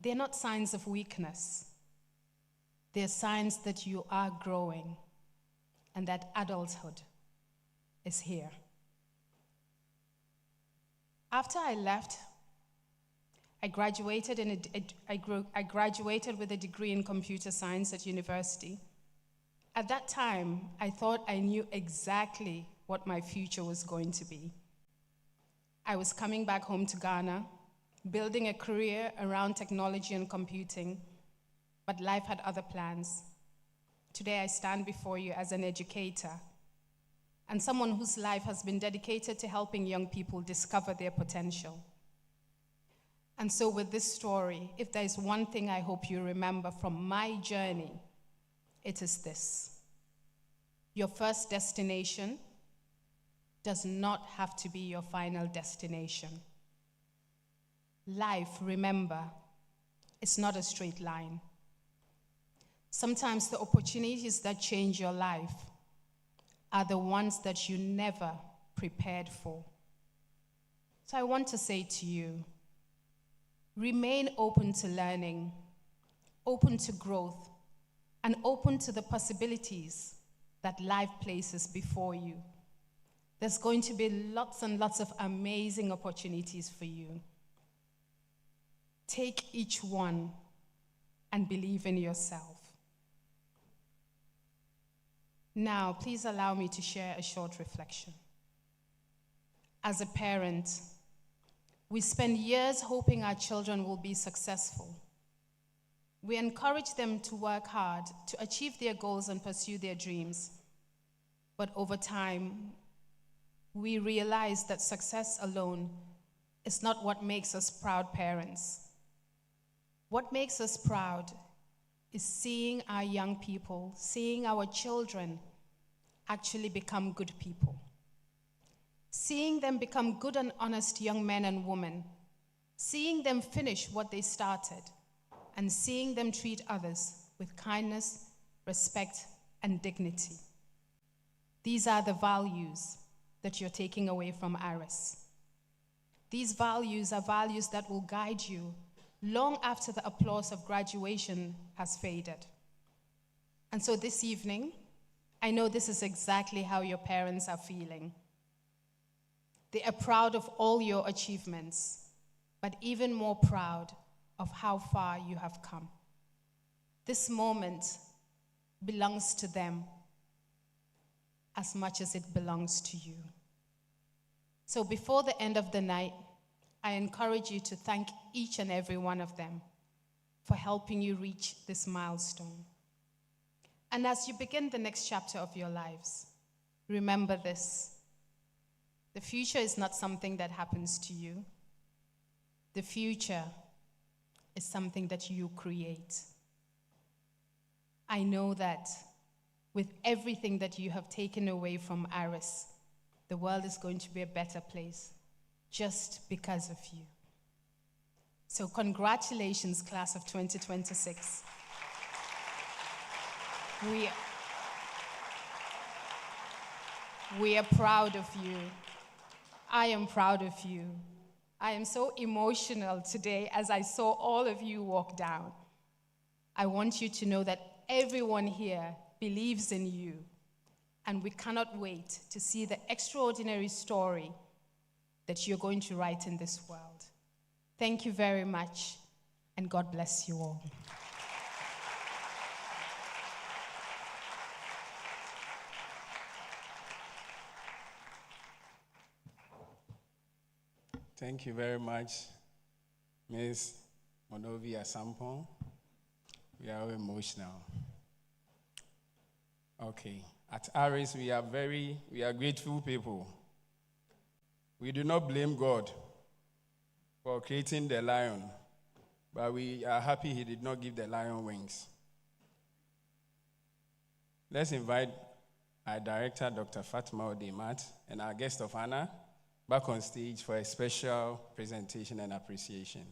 They're not signs of weakness. They're signs that you are growing and that adulthood is here. After I left, I graduated with a degree in computer science at university. At that time, I thought I knew exactly what my future was going to be. I was coming back home to Ghana, building a career around technology and computing, but life had other plans. Today, I stand before you as an educator and someone whose life has been dedicated to helping young people discover their potential. And so with this story, if there is one thing I hope you remember from my journey, it is this: your first destination does not have to be your final destination. life, remember, is not a straight line. Sometimes the opportunities that change your life are the ones that you never prepared for. So I want to say to you, remain open to learning, open to growth, and open to the possibilities that life places before you. There's going to be lots and lots of amazing opportunities for you. Take each one and believe in yourself. Now, please allow me to share a short reflection. As a parent, we spend years hoping our children will be successful. We encourage them to work hard, to achieve their goals and pursue their dreams. But over time, we realize that success alone is not what makes us proud parents. What makes us proud is seeing our young people, seeing our children actually become good people. Seeing them become good and honest young men and women. Seeing them finish what they started. And seeing them treat others with kindness, respect, and dignity. These are the values that you're taking away from ARIS. These values are values that will guide you long after the applause of graduation has faded. And so this evening, I know this is exactly how your parents are feeling. They are proud of all your achievements, but even more proud of how far you have come. This moment belongs to them as much as it belongs to you. So before the end of the night, I encourage you to thank each and every one of them for helping you reach this milestone. And as you begin the next chapter of your lives, remember this. The future is not something that happens to you. The future is something that you create. I know that with everything that you have taken away from ARIS, the world is going to be a better place just because of you. So congratulations, class of 2026. We are proud of you. I am proud of you. I am so emotional today as I saw all of you walk down. I want you to know that everyone here believes in you, and we cannot wait to see the extraordinary story that you're going to write in this world. Thank you very much, and God bless you all. Thank you very much, Ms. Monovia Sampon. We are all emotional. Okay. At ARIS, we are grateful people. We do not blame God for creating the lion, but we are happy he did not give the lion wings. Let's invite our director, Dr. Fatima Odemat, and our guest of honor back on stage for a special presentation and appreciation.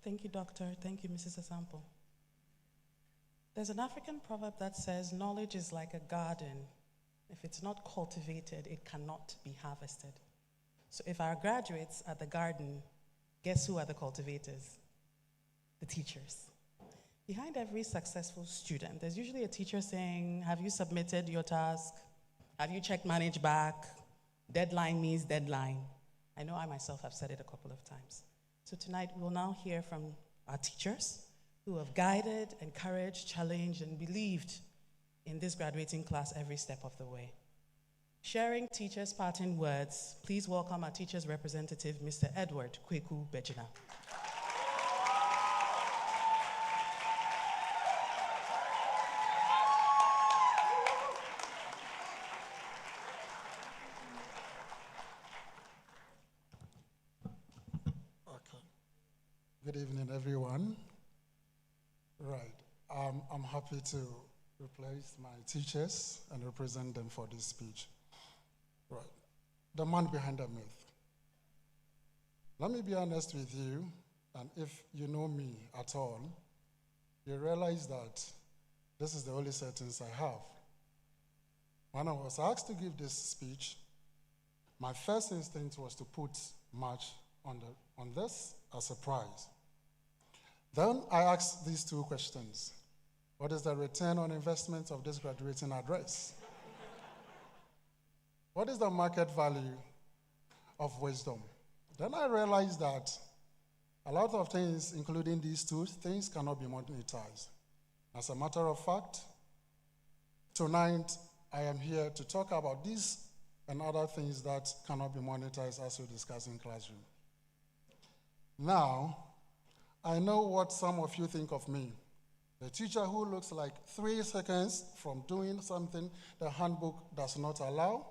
Thank you, Doctor. Thank you, Mrs. Asampo. There's an African proverb that says, knowledge is like a garden. If it's not cultivated, it cannot be harvested. So if our graduates are the garden, Guess who are the cultivators? The teachers. Behind every successful student, there's usually a teacher saying, have you submitted your task? Have you checked Manage Back? Deadline means deadline. I know I myself have said it a couple of times. So tonight we will now hear from our teachers who have guided, encouraged, challenged, and believed in this graduating class every step of the way. Sharing teachers' parting words, please welcome our teachers' representative, Mr. Edward Kweku Bejina. Good evening, everyone. Right, I'm happy to replace my teachers and represent them for this speech. Right, the man behind the myth. Let me be honest with you, and if you know me at all, you realize that this is the only sentence I have. When I was asked to give this speech, my first instinct was to put much on this as a prize. Then I asked these two questions. What is the return on investment of this graduating address? What is the market value of wisdom? Then I realized that a lot of things, including these two things, cannot be monetized. As a matter of fact, tonight I am here to talk about these and other things that cannot be monetized as we discuss in classroom. Now, I know what some of you think of me. The teacher who looks like 3 seconds from doing something the handbook does not allow.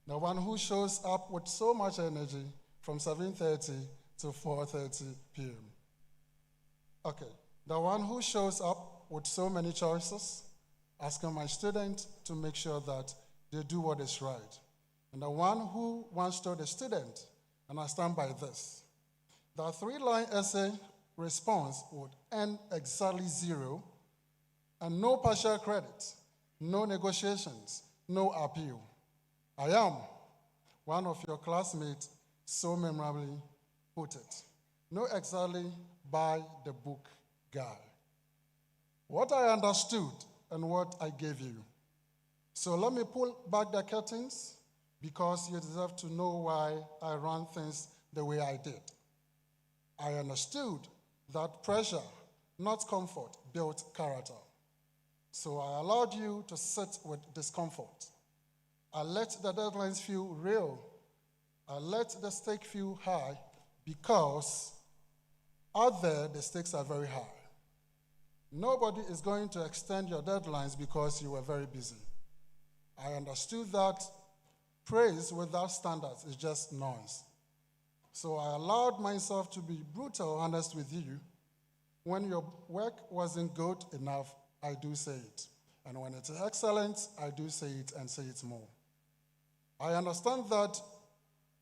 The one who shows up with so much energy from 7:30 to 4:30 p.m. Okay, the one who shows up with so many choices, asking my students to make sure that they do what is right. And the one who once told a student, and I stand by this, the 3-line essay response would end exactly 0, and no partial credit, no negotiations, no appeal. I am one of your classmates so memorably put it. No exactly by the book guy. What I understood and what I gave you. So let me pull back the curtains because you deserve to know why I run things the way I did. I understood that pressure, not comfort, built character. So I allowed you to sit with discomfort. I let the deadlines feel real. I let the stake feel high because out there, the stakes are very high. Nobody is going to extend your deadlines because you were very busy. I understood that praise without standards is just noise. So I allowed myself to be brutal honest with you. When your work wasn't good enough, I do say it. And when it's excellent, I do say it and say it more. I understand that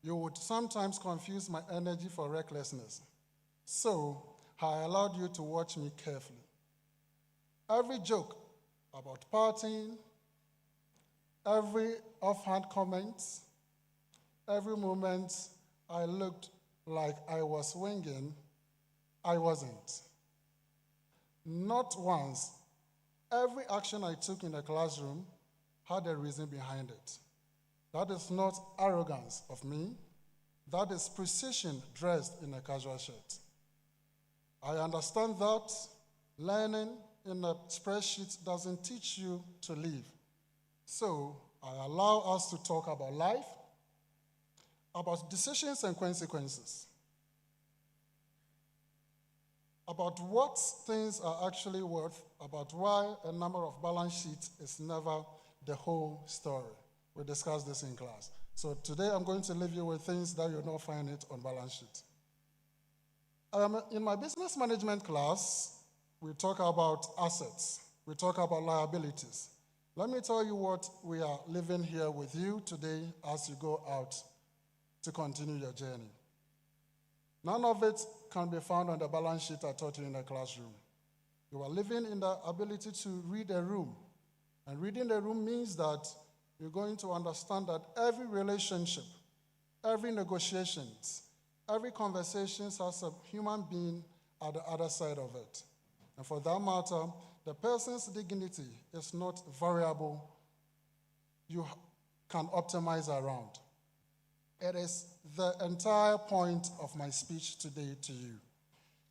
you would sometimes confuse my energy for recklessness. So I allowed you to watch me carefully. Every joke about partying, every offhand comment, every moment I looked like I was winging, I wasn't. Not once. Every action I took in the classroom had a reason behind it. That is not arrogance of me. That is precision dressed in a casual shirt. I understand that learning in a spreadsheet doesn't teach you to live. So I allow us to talk about life, about decisions and consequences, about what things are actually worth, about why a number of balance sheets is never the whole story. We discussed this in class. So today I'm going to leave you with things that you'll not find it on balance sheet. In my business management class, we talk about assets. We talk about liabilities. Let me tell you what we are living here with you today as you go out to continue your journey. None of it can be found on the balance sheet I taught you in the classroom. You are living in the ability to read a room. And reading the room means that you're going to understand that every relationship, every negotiations, Every conversation has a human being at the other side of it. And for that matter, the person's dignity is not variable you can optimize around. It is the entire point of my speech today to you.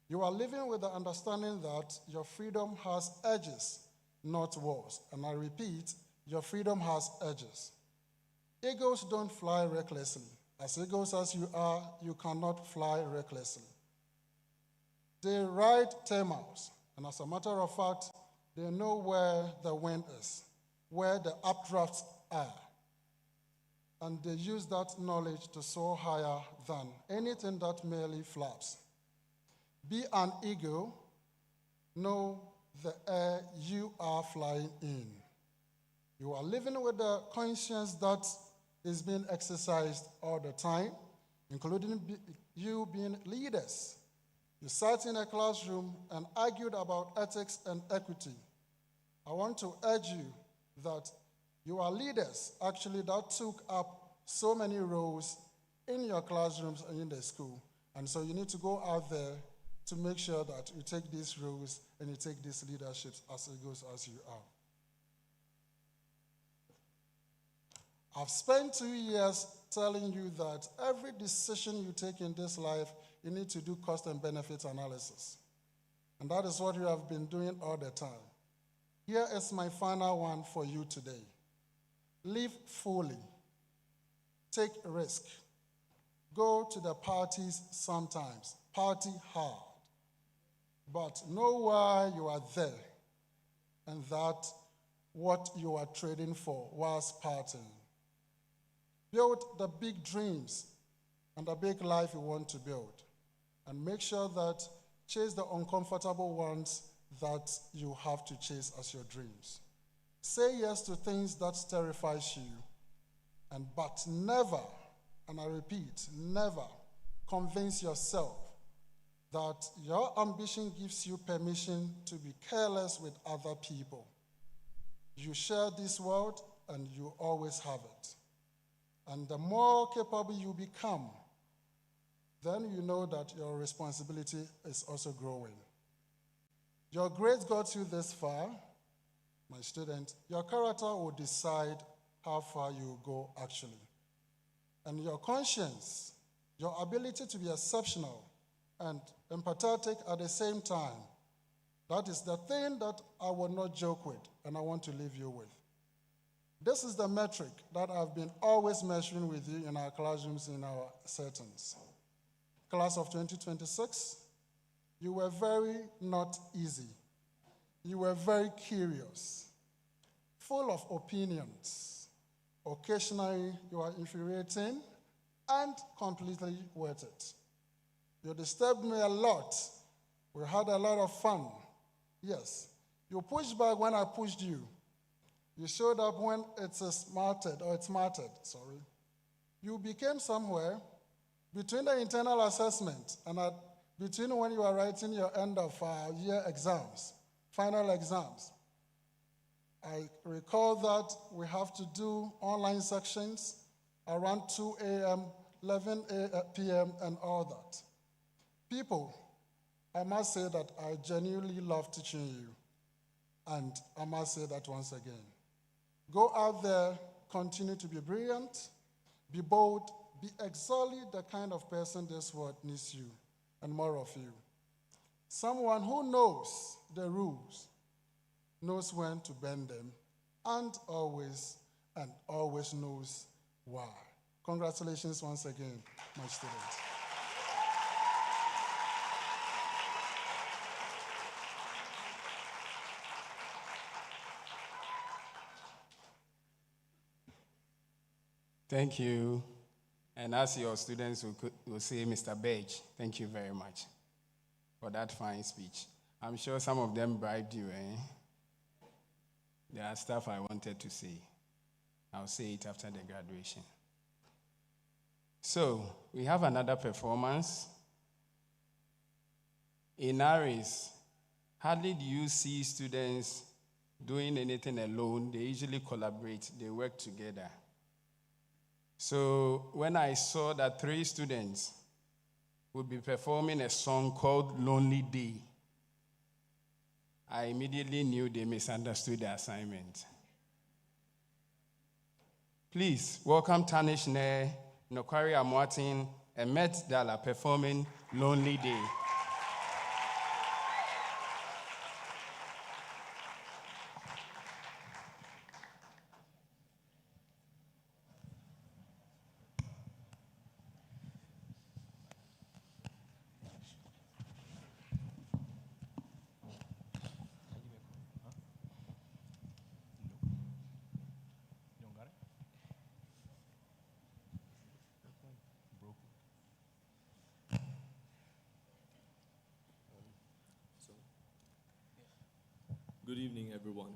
You are living with the understanding that your freedom has edges, not walls. And I repeat, your freedom has edges. Eagles don't fly recklessly. As eagles as you are, you cannot fly recklessly. They ride 10 miles, and as a matter of fact, they know where the wind is, where the updrafts are. And they use that knowledge to soar higher than anything that merely flaps. Be an eagle, know the air you are flying in. You are living with the conscience that is being exercised all the time, including you being leaders. You sat in a classroom and argued about ethics and equity. I want to urge you that you are leaders, actually, that took up so many roles in your classrooms and in the school. And so you need to go out there to make sure that you take these roles and you take these leaderships as eagles as you are. I've spent 2 years telling you that every decision you take in this life, you need to do cost and benefit analysis. And that is what you have been doing all the time. Here is my final one for you today. Live fully. Take risk. Go to the parties sometimes. Party hard. But know why you are there and that what you are trading for whilst partying. Build the big dreams and the big life you want to build. And make sure that chase the uncomfortable ones that you have to chase as your dreams. Say yes to things that terrifies you, but never, and I repeat, never convince yourself that your ambition gives you permission to be careless with other people. You share this world and you always have it. And the more capable you become, then you know that your responsibility is also growing. Your grades got you this far, my student. Your character will decide how far you go actually. And your conscience, your ability to be exceptional and empathetic at the same time, that is the thing that I will not joke with and I want to leave you with. This is the metric that I've been always measuring with you in our classrooms, in our settings. Class of 2026, you were very not easy. You were very curious, full of opinions. Occasionally, you are infuriating and completely worth it. You disturbed me a lot. We had a lot of fun. Yes, you pushed back when I pushed you. You showed up when it's mattered. You became somewhere between the internal assessment and between when you are writing your end of year exams, final exams. I recall that we have to do online sections around 2 a.m., 11 p.m., and all that. People, I must say that I genuinely love teaching you. And I must say that once again. Go out there, continue to be brilliant, be bold, be exactly the kind of person this world needs you, and more of you. Someone who knows the rules, knows when to bend them, and always knows why. Congratulations once again, my students. Thank you. And as your students will say, Mr. Bedge, thank you very much for that fine speech. I'm sure some of them bribed you, eh? There are stuff I wanted to say. I'll say it after the graduation. So, we have another performance. In ARIS, hardly do you see students doing anything alone. They usually collaborate. They work together. So when I saw that 3 students will be performing a song called Lonely Day. I immediately knew they misunderstood the assignment. Please welcome Tanish Ne, Nokwari Amwatin, and Met Dala performing Lonely Day. Good evening, everyone.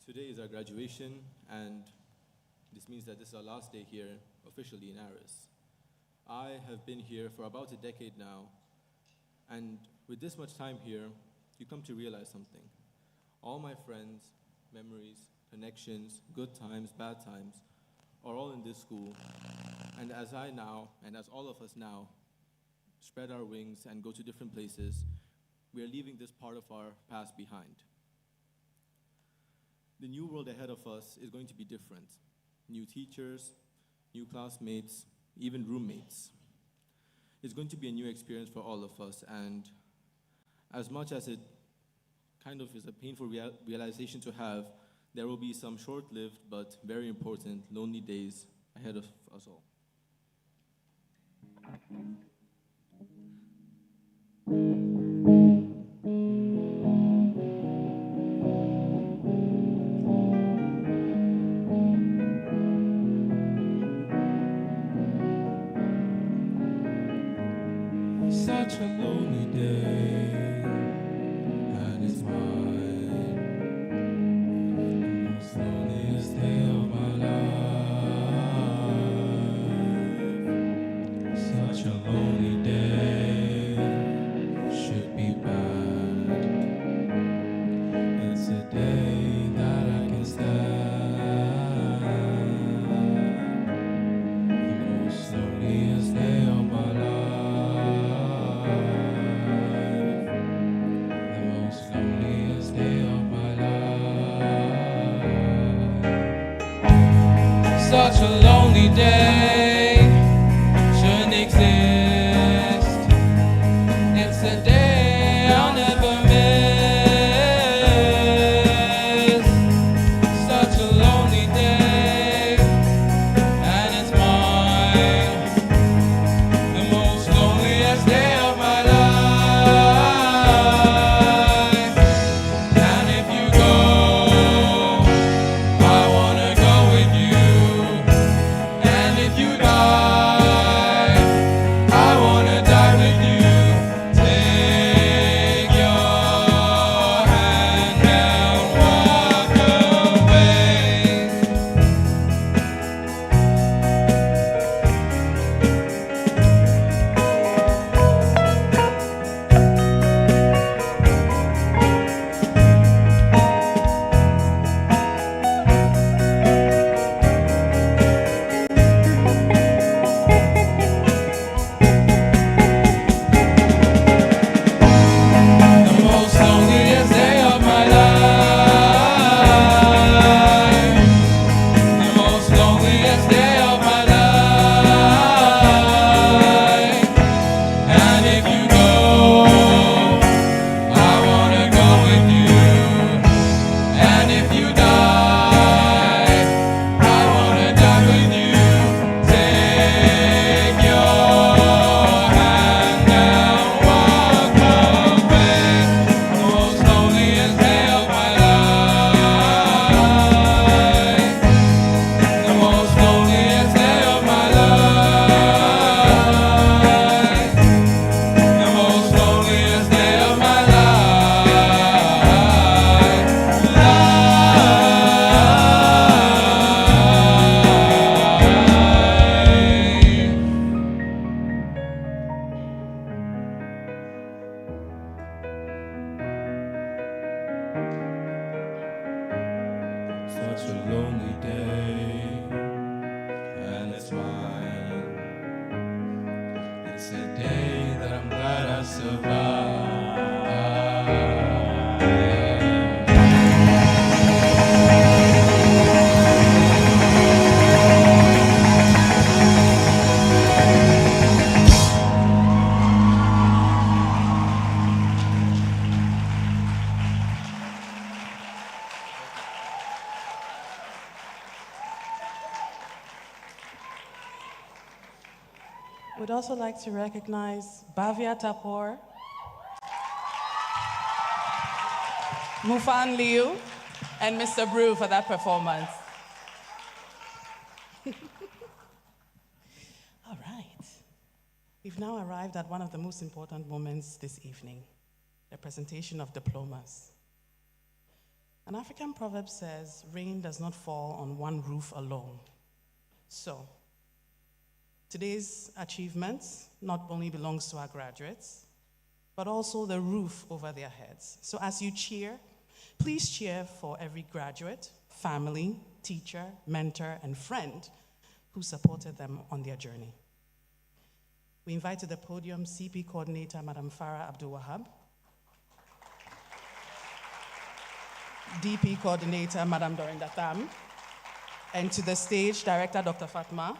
Today is our graduation, and this means that this is our last day here officially in ARIS. I have been here for about a decade now, and with this much time here, you come to realize something. All my friends, memories, connections, good times, bad times, are all in this school. And as I now, and as all of us now, spread our wings and go to different places, we are leaving this part of our past behind. The new world ahead of us is going to be different. New teachers, new classmates, even roommates. It's going to be a new experience for all of us, and as much as it kind of is a painful realization to have, there will be some short-lived but very important lonely days ahead of us all. Such a lonely day, and it's mine, the most loneliest day of my life. Such a lonely day, should be bad. It's a day that I can stand, the most loneliest day of my life. Such a lonely day shouldn't exist. It's a day I'll never miss. Such a lonely day, and it's mine, the most loneliest day of my life. And if you go, I wanna go with you. And if you die, I wanna die with you. Take your hand and walk away. The most loneliest day of my life. The most loneliest day of my life. And if you go, I wanna go with you. And if you die, I wanna die with you. Take your hand and walk away. The most loneliest day of my life. The most loneliest day of my life. The most loneliest day of my life. Such a lonely day, and it's mine, We'd also like to recognize Bhavya Tapor, Mufan Liu, and Mr. Brew for that performance. All right. We've now arrived at one of the most important moments this evening, the presentation of diplomas. An African proverb says, rain does not fall on one roof alone. So, today's achievements not only belongs to our graduates, but also the roof over their heads. So as you cheer, please cheer for every graduate, family, teacher, mentor, and friend who supported them on their journey. We invite to the podium CP Coordinator, Madam Farah Abdul Wahab, DP Coordinator, Madam Dorinda Tham, and to the stage, Director Dr. Fatma,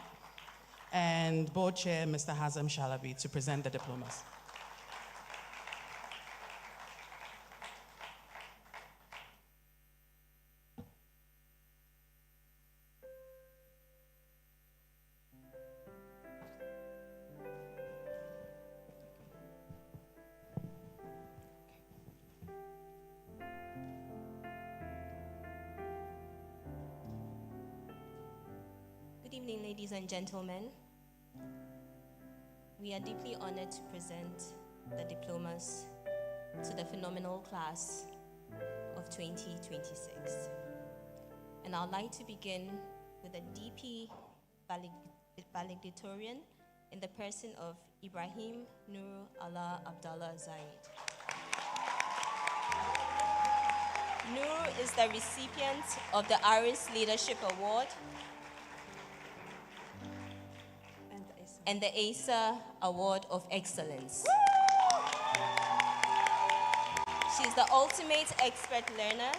and Board Chair, Mr. Hazem Shalabi, to present the diplomas. Good evening, ladies and gentlemen. We are deeply honored to present the diplomas to the phenomenal class of 2026. And I'd like to begin with a DP valedictorian in the person of Ibrahim Nur Allah Abdallah Zaid. Nur is the recipient of the ARIS Leadership Award and the ASA Award of Excellence. She's the ultimate expert learner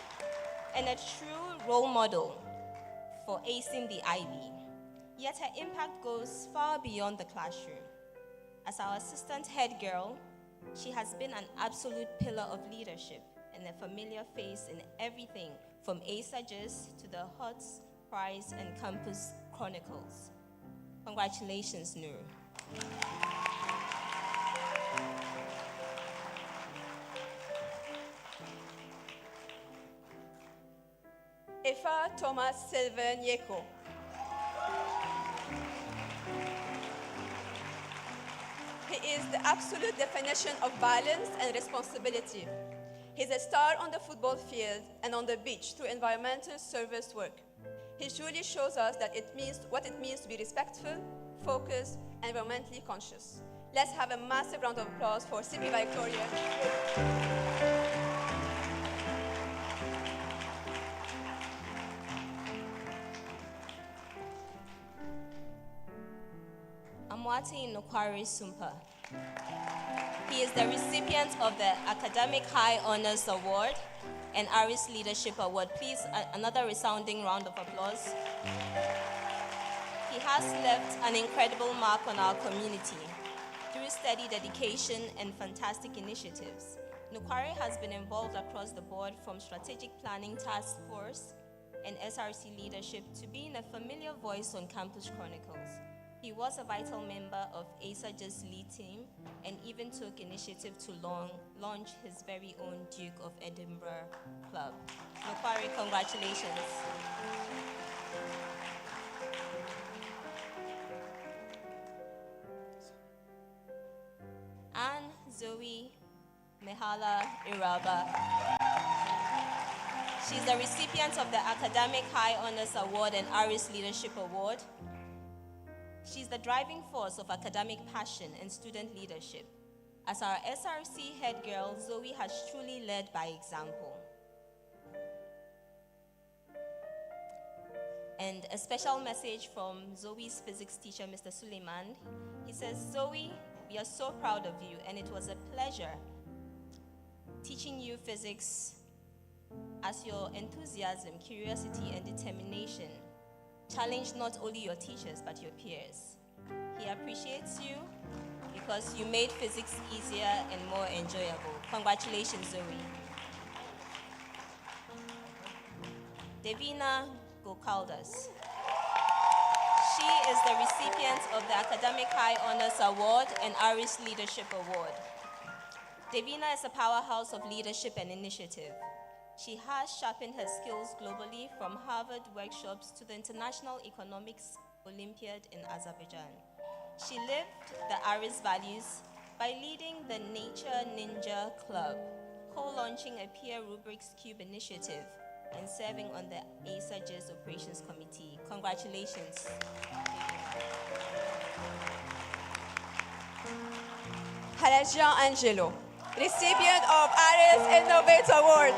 and a true role model for acing the IB. Yet her impact goes far beyond the classroom. As our assistant head girl, she has been an absolute pillar of leadership and a familiar face in everything from ASA Gist to the HOTS Prize and Campus Chronicles. Congratulations, Nur. Efa Thomas Sylvain Yeko. He is the absolute definition of balance and responsibility. He's a star on the football field and on the beach through environmental service work. He truly shows us that what it means to be respectful, focused, and environmentally conscious. Let's have a massive round of applause for CP Victoria. Amwati Nokwari Sumpa. He is the recipient of the Academic High Honors Award and ARIS Leadership Award. Please, another resounding round of applause. He has left an incredible mark on our community through steady dedication and fantastic initiatives. Nokwari has been involved across the board from strategic planning task force and SRC leadership to being a familiar voice on Campus Chronicles. He was a vital member of ASA Just Lead team and even took initiative to launch his very own Duke of Edinburgh Club. Nokwari, congratulations. Anne Zoe Mehala Iraba. She's the recipient of the Academic High Honors Award and ARIS Leadership Award. She's the driving force of academic passion and student leadership. As our SRC head girl, Zoe has truly led by example. And a special message from Zoe's physics teacher, Mr. Suleiman. He says, Zoe, we are so proud of you, and it was a pleasure teaching you physics as your enthusiasm, curiosity, and determination challenged not only your teachers, but your peers. He appreciates you because you made physics easier and more enjoyable. Congratulations, Zoe. Devina Gokaldas. She is the recipient of the Academic High Honors Award and ARIS Leadership Award. Davina is a powerhouse of leadership and initiative. She has sharpened her skills globally from Harvard workshops to the International Economics Olympiad in Azerbaijan. She lived the ARIS values by leading the Nature Ninja Club, co-launching a peer rubrics cube initiative, and serving on the ASAGES Operations Committee. Congratulations. Halajian Angelo, recipient of ARIS Innovate Award.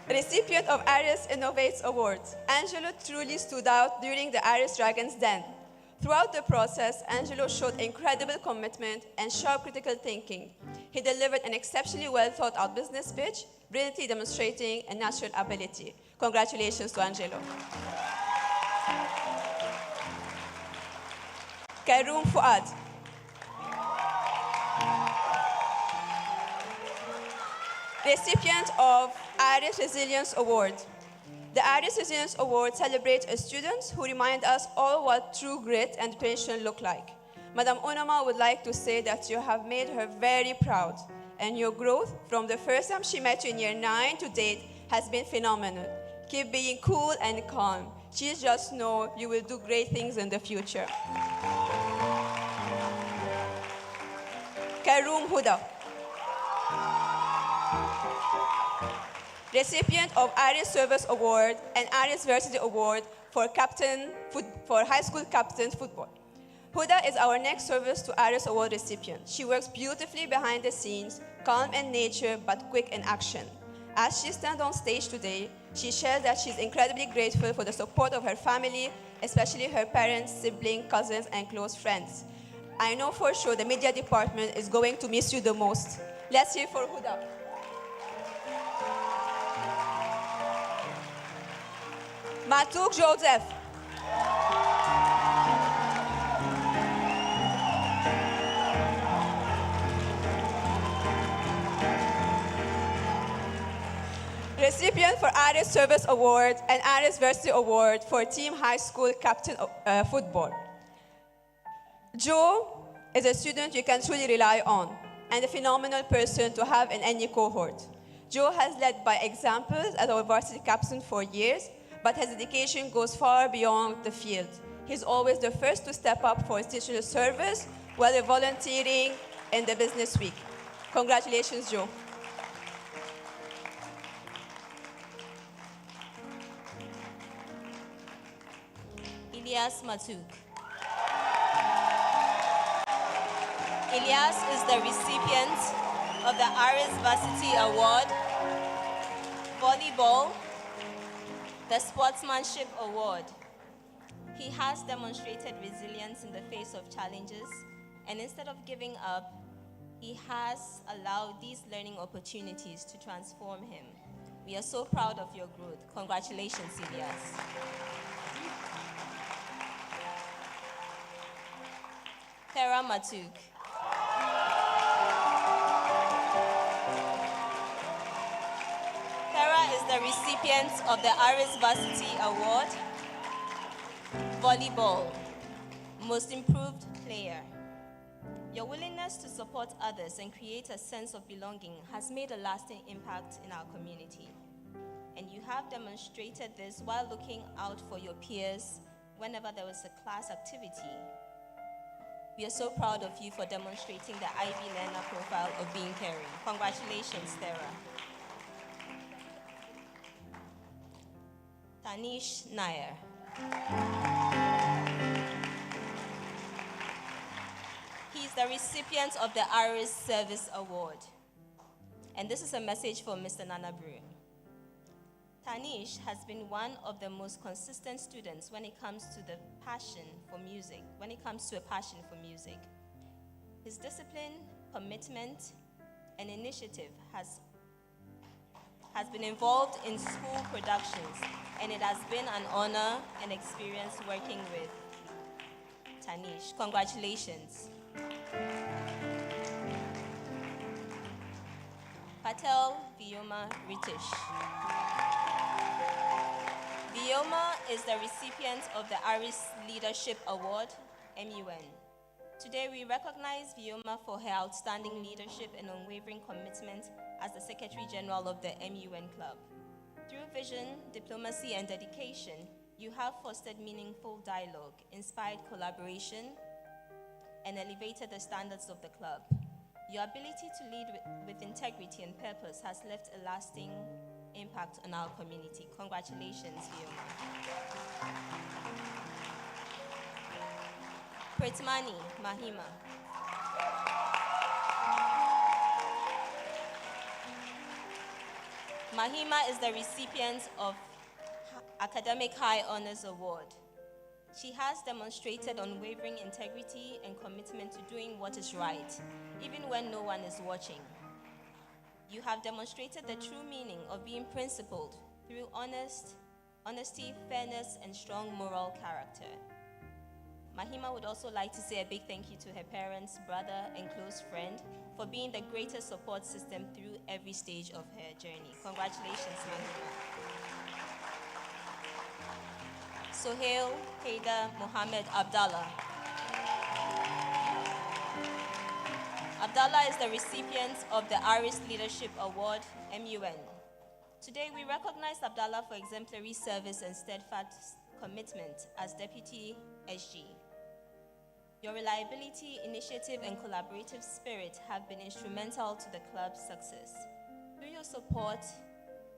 Recipient of ARIS Innovates Awards, Angelo truly stood out during the ARIS Dragon's Den. Throughout the process, Angelo showed incredible commitment and sharp critical thinking. He delivered an exceptionally well-thought-out business pitch, brilliantly demonstrating a natural ability. Congratulations to Angelo. Karoum Fuad. Recipient of ARIS Resilience Award. The ARIS Resilience Award celebrates students who remind us all what true grit and determination look like. Madam Onoma would like to say that you have made her very proud, and your growth from the first time she met you in year 9 to date has been phenomenal. Keep being cool and calm. She just knows you will do great things in the future. Karoum Huda. Recipient of ARIS Service Award and ARIS Varsity Award for high school captain football. Huda is our next Service to ARIS Award recipient. She works beautifully behind the scenes, calm in nature but quick in action. As she stands on stage today, she shares that she's incredibly grateful for the support of her family, especially her parents, siblings, cousins, and close friends. I know for sure the media department is going to miss you the most. Let's hear for Huda. Matuk Joseph. Recipient for ARIS Service Award and ARIS Varsity Award for Team High School Captain Football. Joe is a student you can truly rely on and a phenomenal person to have in any cohort. Joe has led by examples as our varsity captain for years, but his dedication goes far beyond the field. He's always the first to step up for institutional service while volunteering in the business week. Congratulations, Joe. Ilyas Matuk. Ilyas is the recipient of the ARIS Varsity Award, Volleyball, the Sportsmanship Award. He has demonstrated resilience in the face of challenges, and instead of giving up, he has allowed these learning opportunities to transform him. We are so proud of your growth. Congratulations, Ilyas. Tara Matuk. Is the recipient of the ARIS Varsity Award, Volleyball, Most Improved Player. Your willingness to support others and create a sense of belonging has made a lasting impact in our community. And you have demonstrated this while looking out for your peers whenever there was a class activity. We are so proud of you for demonstrating the IB learner profile of being caring. Congratulations, Tara. Tanish Nair. He is the recipient of the ARIS Service Award. And this is a message for Mr. Nana Bru. Tanish has been one of the most consistent students when it comes to the passion for music, His discipline, commitment, and initiative has been involved in school productions, and it has been an honor and experience working with Tanish. Congratulations. Patel Vioma Ritish. Vioma is the recipient of the ARIS Leadership Award, MUN. Today, we recognize Vioma for her outstanding leadership and unwavering commitment as the Secretary General of the MUN Club. Through vision, diplomacy, and dedication, you have fostered meaningful dialogue, inspired collaboration, and elevated the standards of the club. Your ability to lead with integrity and purpose has left a lasting impact on our community. Congratulations, Vioma. Pritmani Mahima. Mahima is the recipient of Academic High Honors Award. She has demonstrated unwavering integrity and commitment to doing what is right, even when no one is watching. You have demonstrated the true meaning of being principled through honesty, fairness, and strong moral character. Mahima would also like to say a big thank you to her parents, brother, and close friend for being the greatest support system through every stage of her journey. Congratulations, Mahima. Sohail Haidar Mohammed Abdallah. Abdallah is the recipient of the ARIS Leadership Award, MUN. Today, we recognize Abdallah for exemplary service and steadfast commitment as Deputy SG. Your reliability, initiative, and collaborative spirit have been instrumental to the club's success. Through your support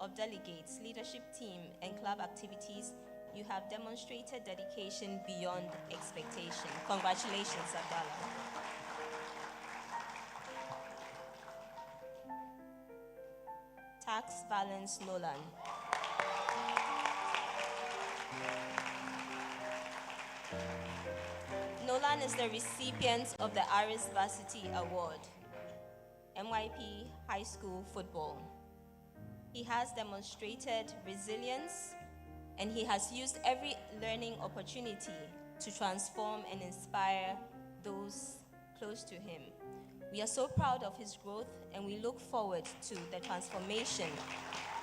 of delegates, leadership team, and club activities, you have demonstrated dedication beyond expectation. Congratulations, Abdallah. Tax Valence Nolan. Nolan is the recipient of the ARIS Varsity Award, MYP High School Football. He has demonstrated resilience, and he has used every learning opportunity to transform and inspire those close to him. We are so proud of his growth, and we look forward to the transformation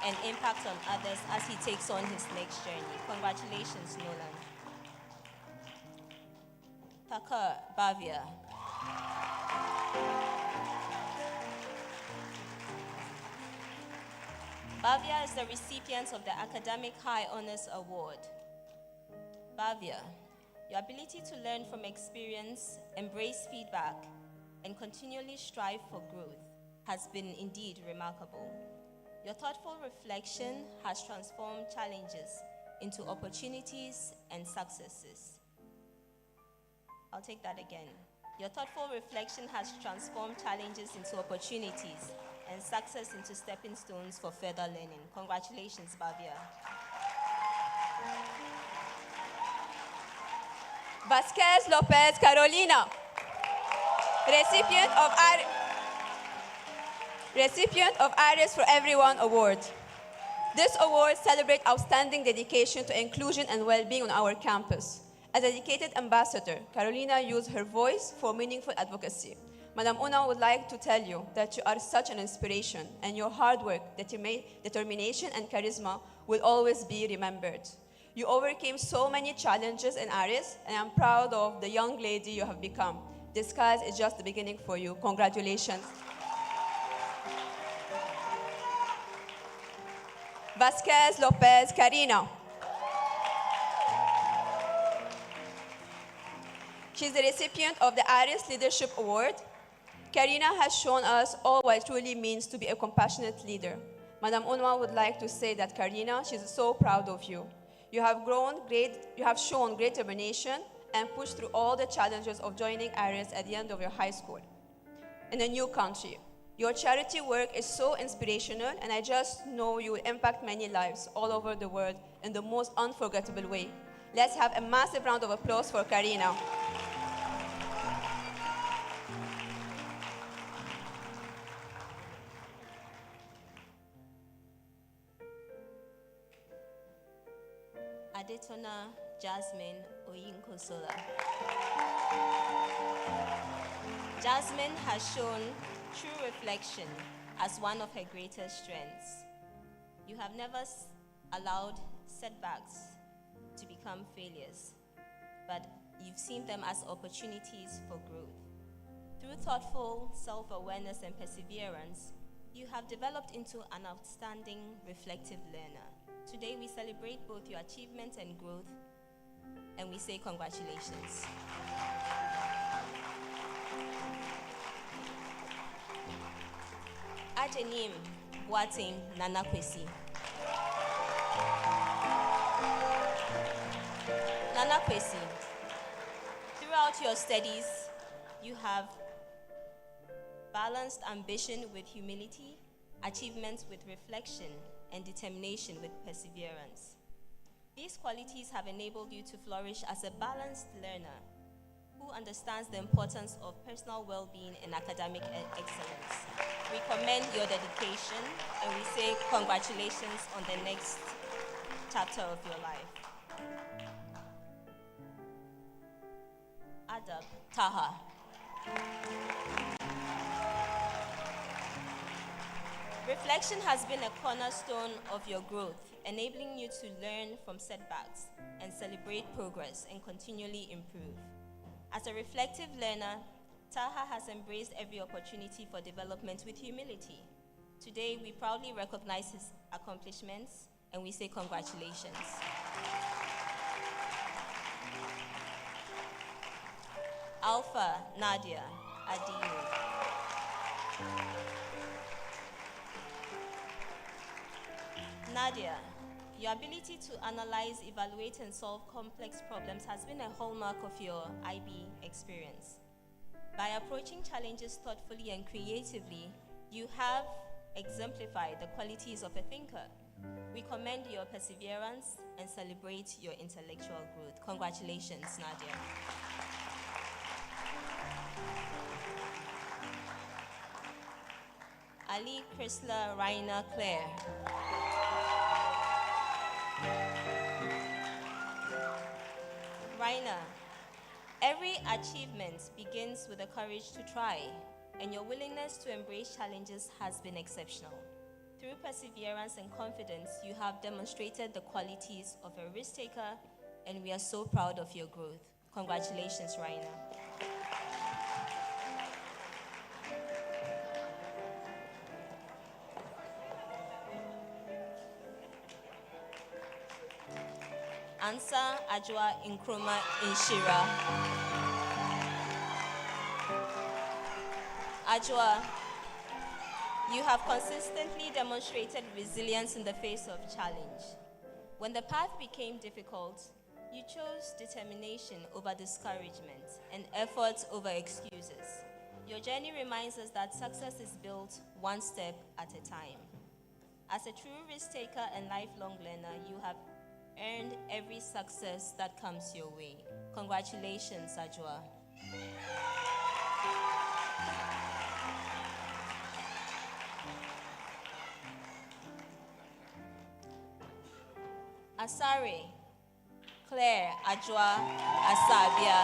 and impact on others as he takes on his next journey. Congratulations, Nolan. Takar Bavia. Bavia is the recipient of the Academic High Honors Award. Bavia, your ability to learn from experience, embrace feedback, and continually strive for growth has been indeed remarkable. Your thoughtful reflection has transformed challenges into opportunities and successes. I'll take that again. Your thoughtful reflection has transformed challenges into opportunities and success into stepping stones for further learning. Congratulations, Bavia. Vasquez Lopez Carolina, recipient of ARIS for Everyone Award. This award celebrates outstanding dedication to inclusion and well-being on our campus. As a dedicated ambassador, Carolina used her voice for meaningful advocacy. Madam Una would like to tell you that you are such an inspiration, and your hard work, determination, and charisma will always be remembered. You overcame so many challenges in ARIS, and I'm proud of the young lady you have become. The skies is just the beginning for you. Congratulations. Vasquez Lopez Karina. She's the recipient of the ARIS Leadership Award. Karina has shown us all what it truly means to be a compassionate leader. Madam Unwa would like to say that Karina, she's so proud of you. You have shown great determination and pushed through all the challenges of joining ARIS at the end of your high school in a new country. Your charity work is so inspirational, and I just know you will impact many lives all over the world in the most unforgettable way. Let's have a massive round of applause for Karina. Adetona Jasmine Oyinkosola. Jasmine has shown true reflection, as one of her greatest strengths. You have never allowed setbacks to become failures, but you've seen them as opportunities for growth. Through thoughtful self-awareness and perseverance, you have developed into an outstanding, reflective learner. Today, we celebrate both your achievements and growth, and we say congratulations. Ajenim Boating Nana Kwesi. Nana Kwesi, throughout your studies, you have balanced ambition with humility, achievements with reflection, and determination with perseverance. These qualities have enabled you to flourish as a balanced learner who understands the importance of personal well-being and academic excellence. We commend your dedication and we say congratulations on the next chapter of your life. Adab Taha. Reflection has been a cornerstone of your growth, enabling you to learn from setbacks and celebrate progress and continually improve. As a reflective learner, Taha has embraced every opportunity for development with humility. Today, we proudly recognize his accomplishments and we say congratulations. Alpha Nadia Adiyu. Nadia, your ability to analyze, evaluate, and solve complex problems has been a hallmark of your IB experience. By approaching challenges thoughtfully and creatively, you have exemplified the qualities of a thinker. We commend your perseverance and celebrate your intellectual growth. Congratulations, Nadia. Ali Chrysler Raina Claire. Raina, every achievement begins with the courage to try, and your willingness to embrace challenges has been exceptional. Through perseverance and confidence, you have demonstrated the qualities of a risk taker, and we are so proud of your growth. Congratulations, Raina. Ansa Ajwa Nkrumah Inshira. Ajwa, you have consistently demonstrated resilience in the face of challenge. When the path became difficult, you chose determination over discouragement and effort over excuses. Your journey reminds us that success is built one step at a time. As a true risk taker and lifelong learner, you have earned every success that comes your way. Congratulations, Ajwa. Asare, Claire Ajwa Asabia.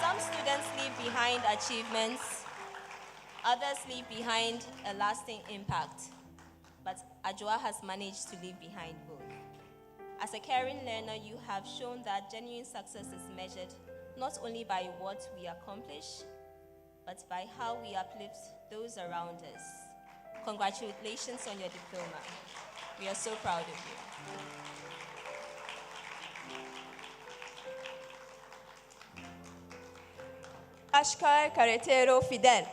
Some students leave behind achievements, others leave behind a lasting impact. But Ajwa has managed to leave behind both. As a caring learner, you have shown that genuine success is measured not only by what we accomplish, but by how we uplift those around us. Congratulations on your diploma. We are so proud of you. Ashkar Carretero Fidel.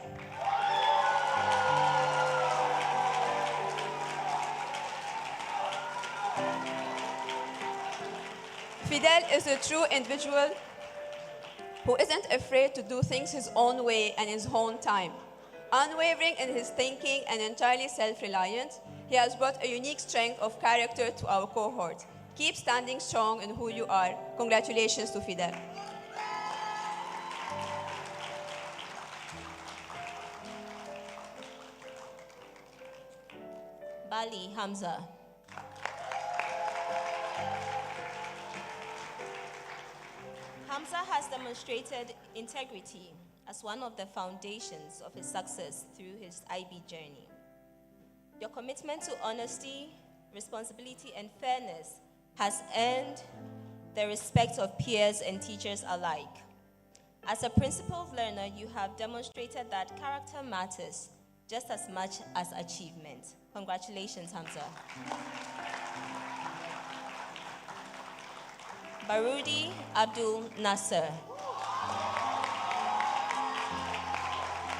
Fidel is a true individual who isn't afraid to do things his own way and his own time. Unwavering in his thinking and entirely self-reliant, he has brought a unique strength of character to our cohort. Keep standing strong in who you are. Congratulations to Fidel. Bali Hamza. Hamza has demonstrated integrity, as one of the foundations of his success through his IB journey. Your commitment to honesty, responsibility, and fairness has earned the respect of peers and teachers alike. As a principled learner, you have demonstrated that character matters just as much as achievement. Congratulations, Hamza. Barudi Abdul Nasser.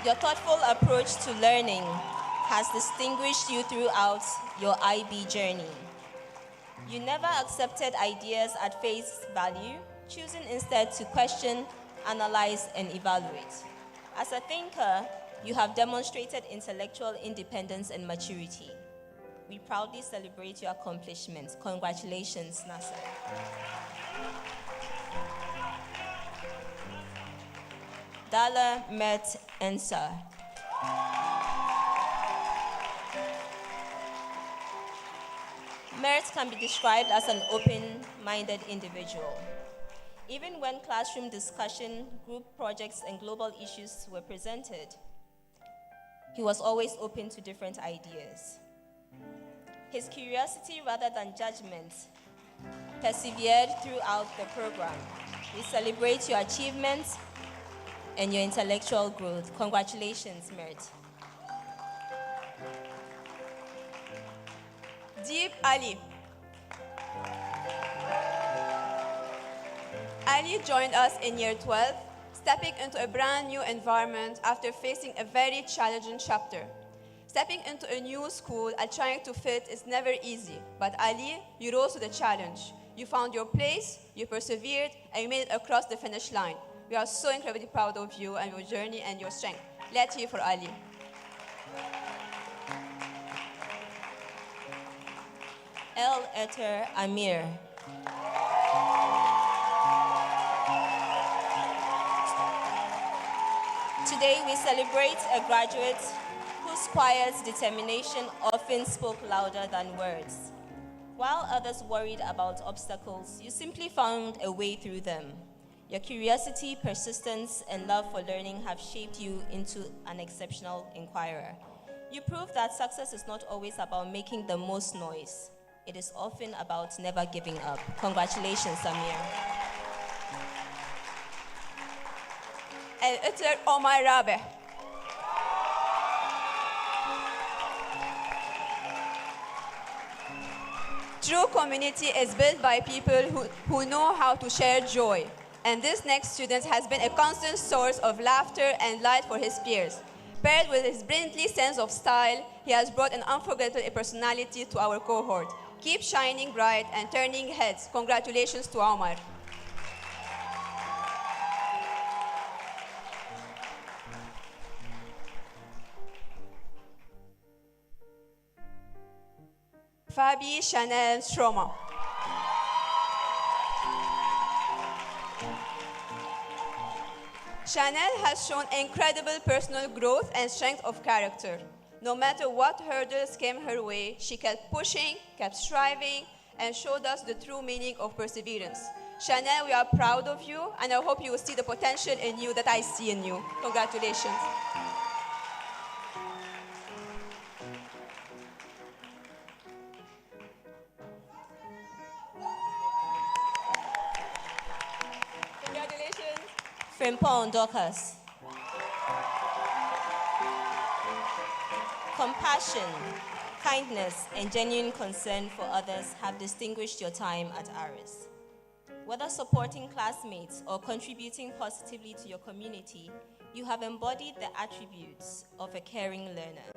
Your thoughtful approach to learning has distinguished you throughout your IB journey. You never accepted ideas at face value, choosing instead to question, analyze, and evaluate. As a thinker, you have demonstrated intellectual independence and maturity. We proudly celebrate your accomplishments. Congratulations, Nasser. Dala Met Ensar. Mert can be described as an open-minded individual. Even when classroom discussion, group projects, and global issues were presented, he was always open to different ideas. His curiosity rather than judgment persevered throughout the program. We celebrate your achievements and your intellectual growth. Congratulations, Mert. Deep Ali. Ali joined us in year 12, stepping into a brand new environment after facing a very challenging chapter. Stepping into a new school and trying to fit is never easy, but Ali, you rose to the challenge. You found your place, you persevered, and you made it across the finish line. We are so incredibly proud of you and your journey and your strength. Let's hear for Ali. El Eter Amir. Today we celebrate a graduate whose quiet determination often spoke louder than words. While others worried about obstacles, you simply found a way through them. Your curiosity, persistence, and love for learning have shaped you into an exceptional inquirer. You prove that success is not always about making the most noise. It is often about never giving up. Congratulations, Samir. El Utter Omar Rabe. True community is built by people who know how to share joy. And this next student has been a constant source of laughter and light for his peers. Paired with his brilliantly sense of style, he has brought an unforgettable personality to our cohort. Keep shining bright and turning heads. Congratulations to Omar. Fabi Chanel Stroma. Chanel has shown incredible personal growth and strength of character. No matter what hurdles came her way, she kept pushing, kept striving, and showed us the true meaning of perseverance. Chanel, we are proud of you, and I hope you will see the potential in you that I see in you. Congratulations. Congratulations. Frimpong Dorcas. Compassion, kindness, and genuine concern for others have distinguished your time at ARIS. Whether supporting classmates or contributing positively to your community, you have embodied the attributes of a caring learner.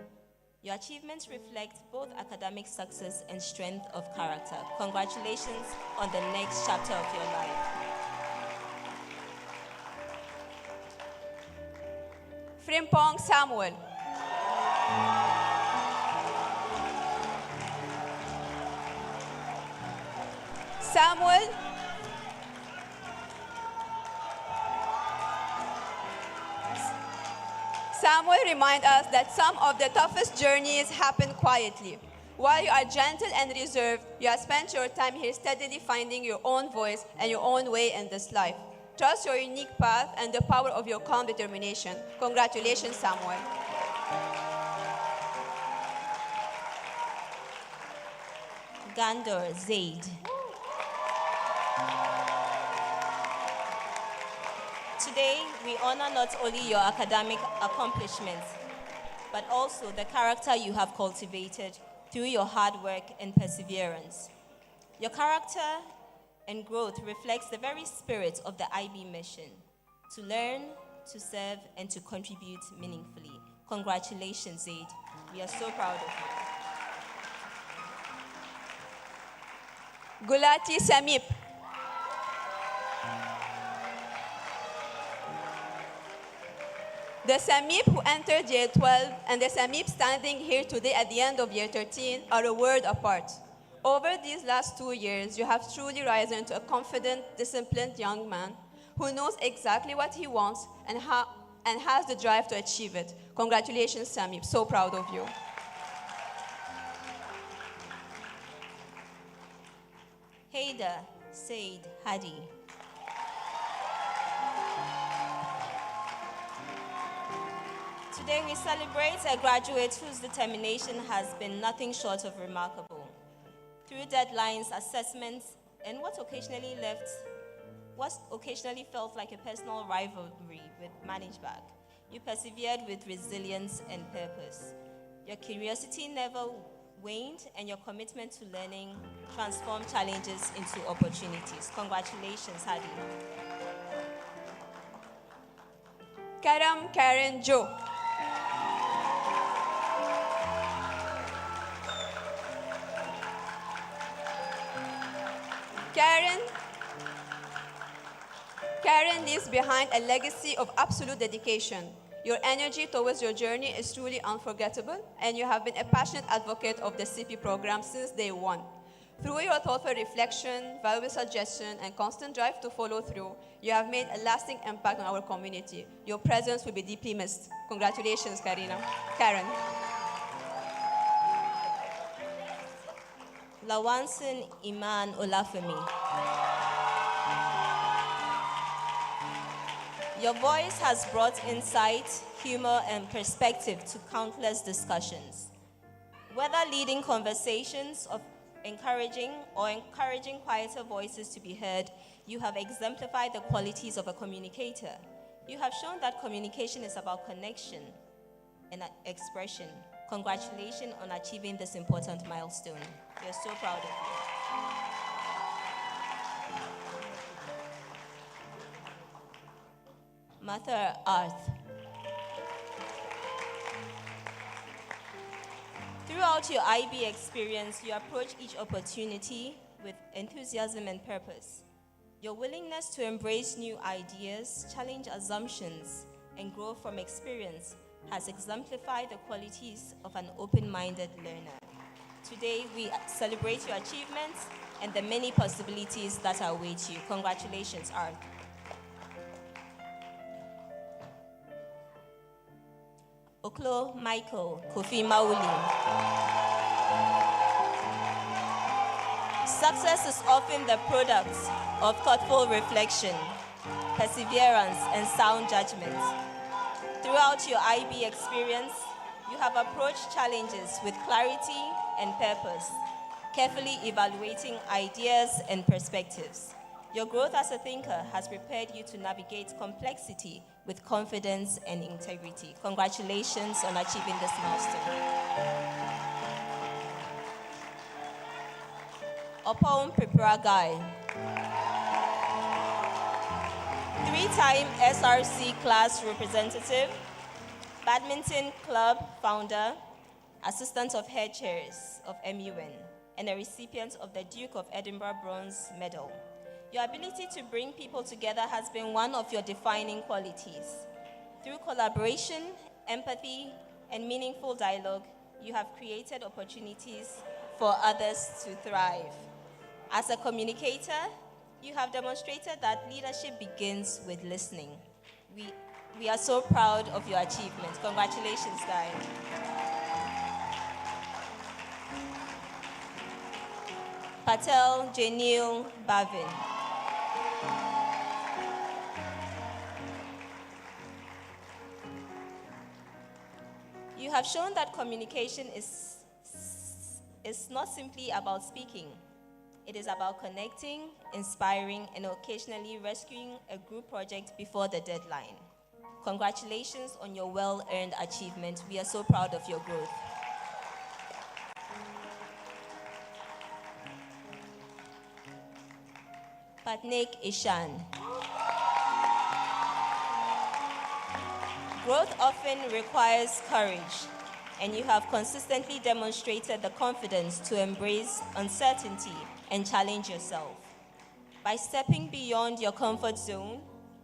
Your achievements reflect both academic success and strength of character. Congratulations on the next chapter of your life. Frimpong Samuel. Samuel reminds us that some of the toughest journeys happen quietly. While you are gentle and reserved, you have spent your time here steadily finding your own voice and your own way in this life. Trust your unique path and the power of your calm determination. Congratulations, Samuel. Gandor Zaid. Today, we honor not only your academic accomplishments, but also the character you have cultivated through your hard work and perseverance. Your character and growth reflects the very spirit of the IB mission, to learn, to serve, and to contribute meaningfully. Congratulations, Zaid. We are so proud of you. Gulati Samip. The Samip who entered year 12 and the Samip standing here today at the end of year 13 are a world apart. Over these last 2 years, you have truly risen to a confident, disciplined young man who knows exactly what he wants and has the drive to achieve it. Congratulations, Samip. So proud of you. Haida Said Hadi. Today we celebrate a graduate whose determination has been nothing short of remarkable. Through deadlines, assessments, and what occasionally felt like a personal rivalry with Management, you persevered with resilience and purpose. Your curiosity never waned, and your commitment to learning transformed challenges into opportunities. Congratulations, Hadi. Karam Karen Joe. Karen leaves behind a legacy of absolute dedication. Your energy towards your journey is truly unforgettable, and you have been a passionate advocate of the CP program since day one. Through your thoughtful reflection, valuable suggestion, and constant drive to follow through, you have made a lasting impact on our community. Your presence will be deeply missed. Congratulations, Karen. Lawanson Iman Olafemi. Your voice has brought insight, humor, and perspective to countless discussions. Whether leading conversations of encouraging quieter voices to be heard, you have exemplified the qualities of a communicator. You have shown that communication is about connection and expression. Congratulations on achieving this important milestone. We are so proud of you. Martha Arth. Throughout your IB experience, you approach each opportunity with enthusiasm and purpose. Your willingness to embrace new ideas, challenge assumptions, and grow from experience has exemplified the qualities of an open-minded learner. Today, we celebrate your achievements and the many possibilities that await you. Congratulations, Arth. Oklo Michael Kofi Mauli. Success is often the product of thoughtful reflection, perseverance, and sound judgment. Throughout your IB experience, you have approached challenges with clarity and purpose, carefully evaluating ideas and perspectives. Your growth as a thinker has prepared you to navigate complexity with confidence and integrity. Congratulations on achieving this milestone. Opon Preparagai. 3-time SRC class representative, badminton club founder, assistant of head chairs of MUN, and a recipient of the Duke of Edinburgh Bronze Medal. Your ability to bring people together has been one of your defining qualities. Through collaboration, empathy, and meaningful dialogue, you have created opportunities for others to thrive. As a communicator, you have demonstrated that leadership begins with listening. We are so proud of your achievements. Congratulations, Guy. Patel Janil Bavin. have shown that communication is not simply about speaking. It is about connecting, inspiring, and occasionally rescuing a group project before the deadline. Congratulations on your well-earned achievement. We are so proud of your growth. Patnaik Ishan. Growth often requires courage, and you have consistently demonstrated the confidence to embrace uncertainty and challenge yourself. By stepping beyond your comfort zone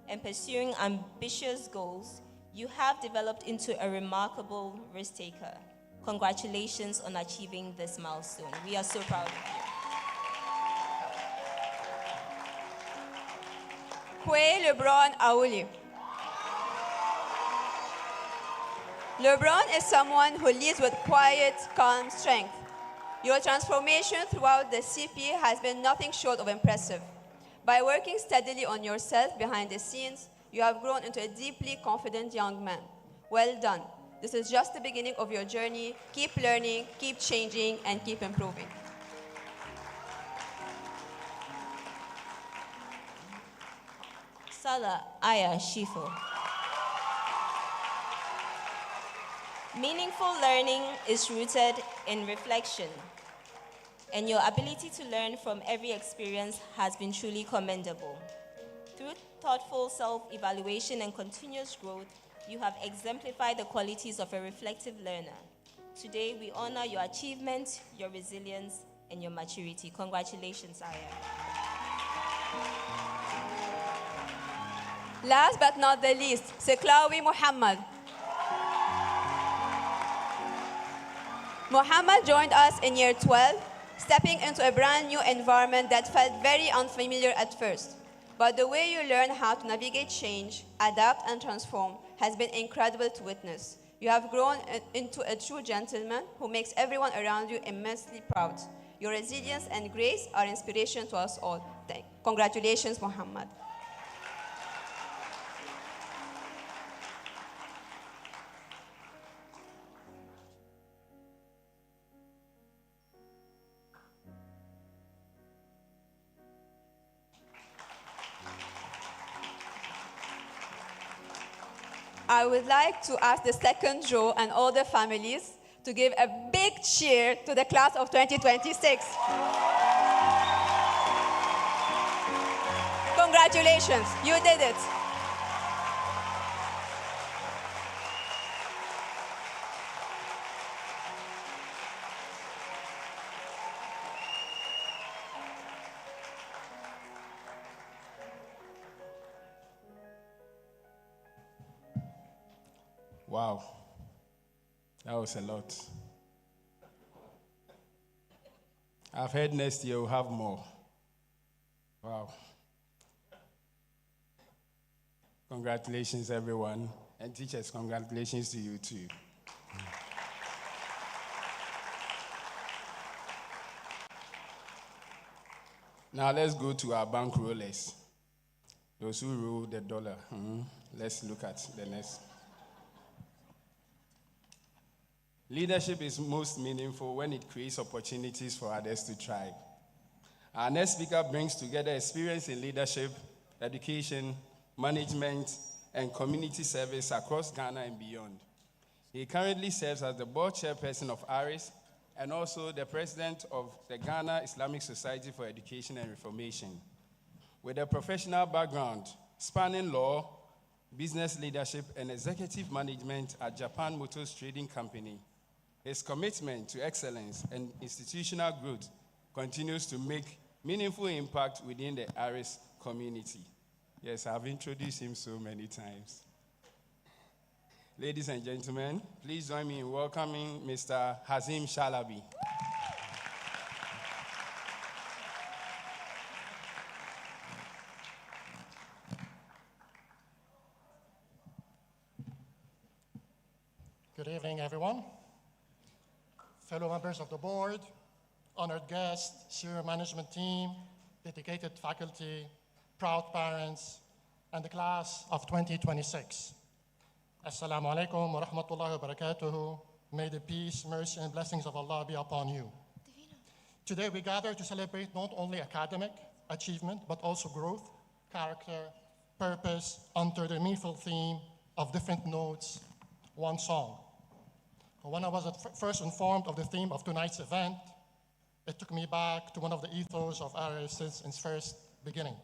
and pursuing ambitious goals, you have developed into a remarkable risk taker. Congratulations on achieving this milestone. We are so proud of you. Kwe LeBron Aouli. LeBron is someone who leads with quiet, calm strength. Your transformation throughout the CP has been nothing short of impressive. By working steadily on yourself behind the scenes, you have grown into a deeply confident young man. Well done. This is just the beginning of your journey. Keep learning, keep changing, and keep improving. Salah Aya Shifo. Meaningful learning is rooted in reflection, and your ability to learn from every experience has been truly commendable. Through thoughtful self-evaluation and continuous growth, you have exemplified the qualities of a reflective learner. Today, we honor your achievement, your resilience, and your maturity. Congratulations, Aya. Last but not the least, Seklawi Muhammad. Muhammad joined us in year 12, stepping into a brand new environment that felt very unfamiliar at first. But the way you learn how to navigate change, adapt, and transform has been incredible to witness. You have grown into a true gentleman who makes everyone around you immensely proud. Your resilience and grace are inspiration to us all. Congratulations, Muhammad. I would like to ask the second row and all the families to give a big cheer to the class of 2026. Congratulations, you did it. Wow, that was a lot. I've heard next year we'll have more. Wow. Congratulations, everyone. And teachers, congratulations to you too. Now let's go to our bank rollers. Those who rule the dollar. Let's look at the next. Leadership is most meaningful when it creates opportunities for others to thrive. Our next speaker brings together experience in leadership, education, management, and community service across Ghana and beyond. He currently serves as the board chairperson of ARIS and also the president of the Ghana Islamic Society for Education and Reformation. With a professional background spanning law, business leadership, and executive management at Japan Motors Trading Company, his commitment to excellence and institutional growth continues to make meaningful impact within the ARIS community. Yes, I've introduced him so many times. Ladies and gentlemen, please join me in welcoming Mr. Hazim Shalabi. Good evening, everyone. Fellow members of the board, honored guests, senior management team, dedicated faculty, proud parents, and the class of 2026. Assalamu alaikum wa rahmatullahi wa barakatuhu, May the peace, mercy, and blessings of Allah be upon you. Today we gather to celebrate not only academic achievement, but also growth, character, purpose, under the meaningful theme of different notes, one song. When I was at first informed of the theme of tonight's event, it took me back to one of the ethos of ARIS since its first beginning.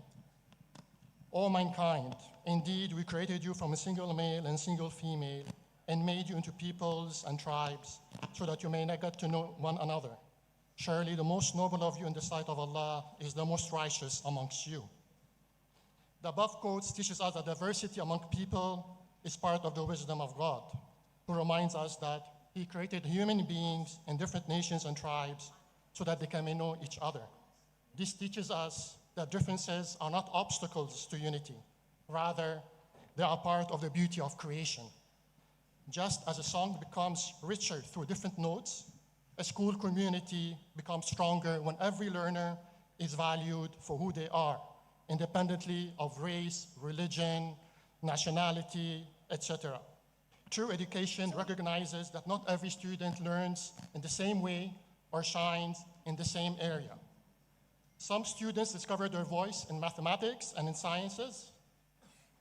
O mankind, indeed we created you from a single male and single female and made you into peoples and tribes so that you may get to know one another. Surely the most noble of you in the sight of Allah is the most righteous amongst you. The above quotes teaches us that diversity among people is part of the wisdom of God, who reminds us that He created human beings in different nations and tribes so that they can know each other. This teaches us that differences are not obstacles to unity. Rather, they are part of the beauty of creation. Just as a song becomes richer through different notes, a school community becomes stronger when every learner is valued for who they are, independently of race, religion, nationality, etc. True education recognizes that not every student learns in the same way or shines in the same area. Some students discover their voice in mathematics and in sciences.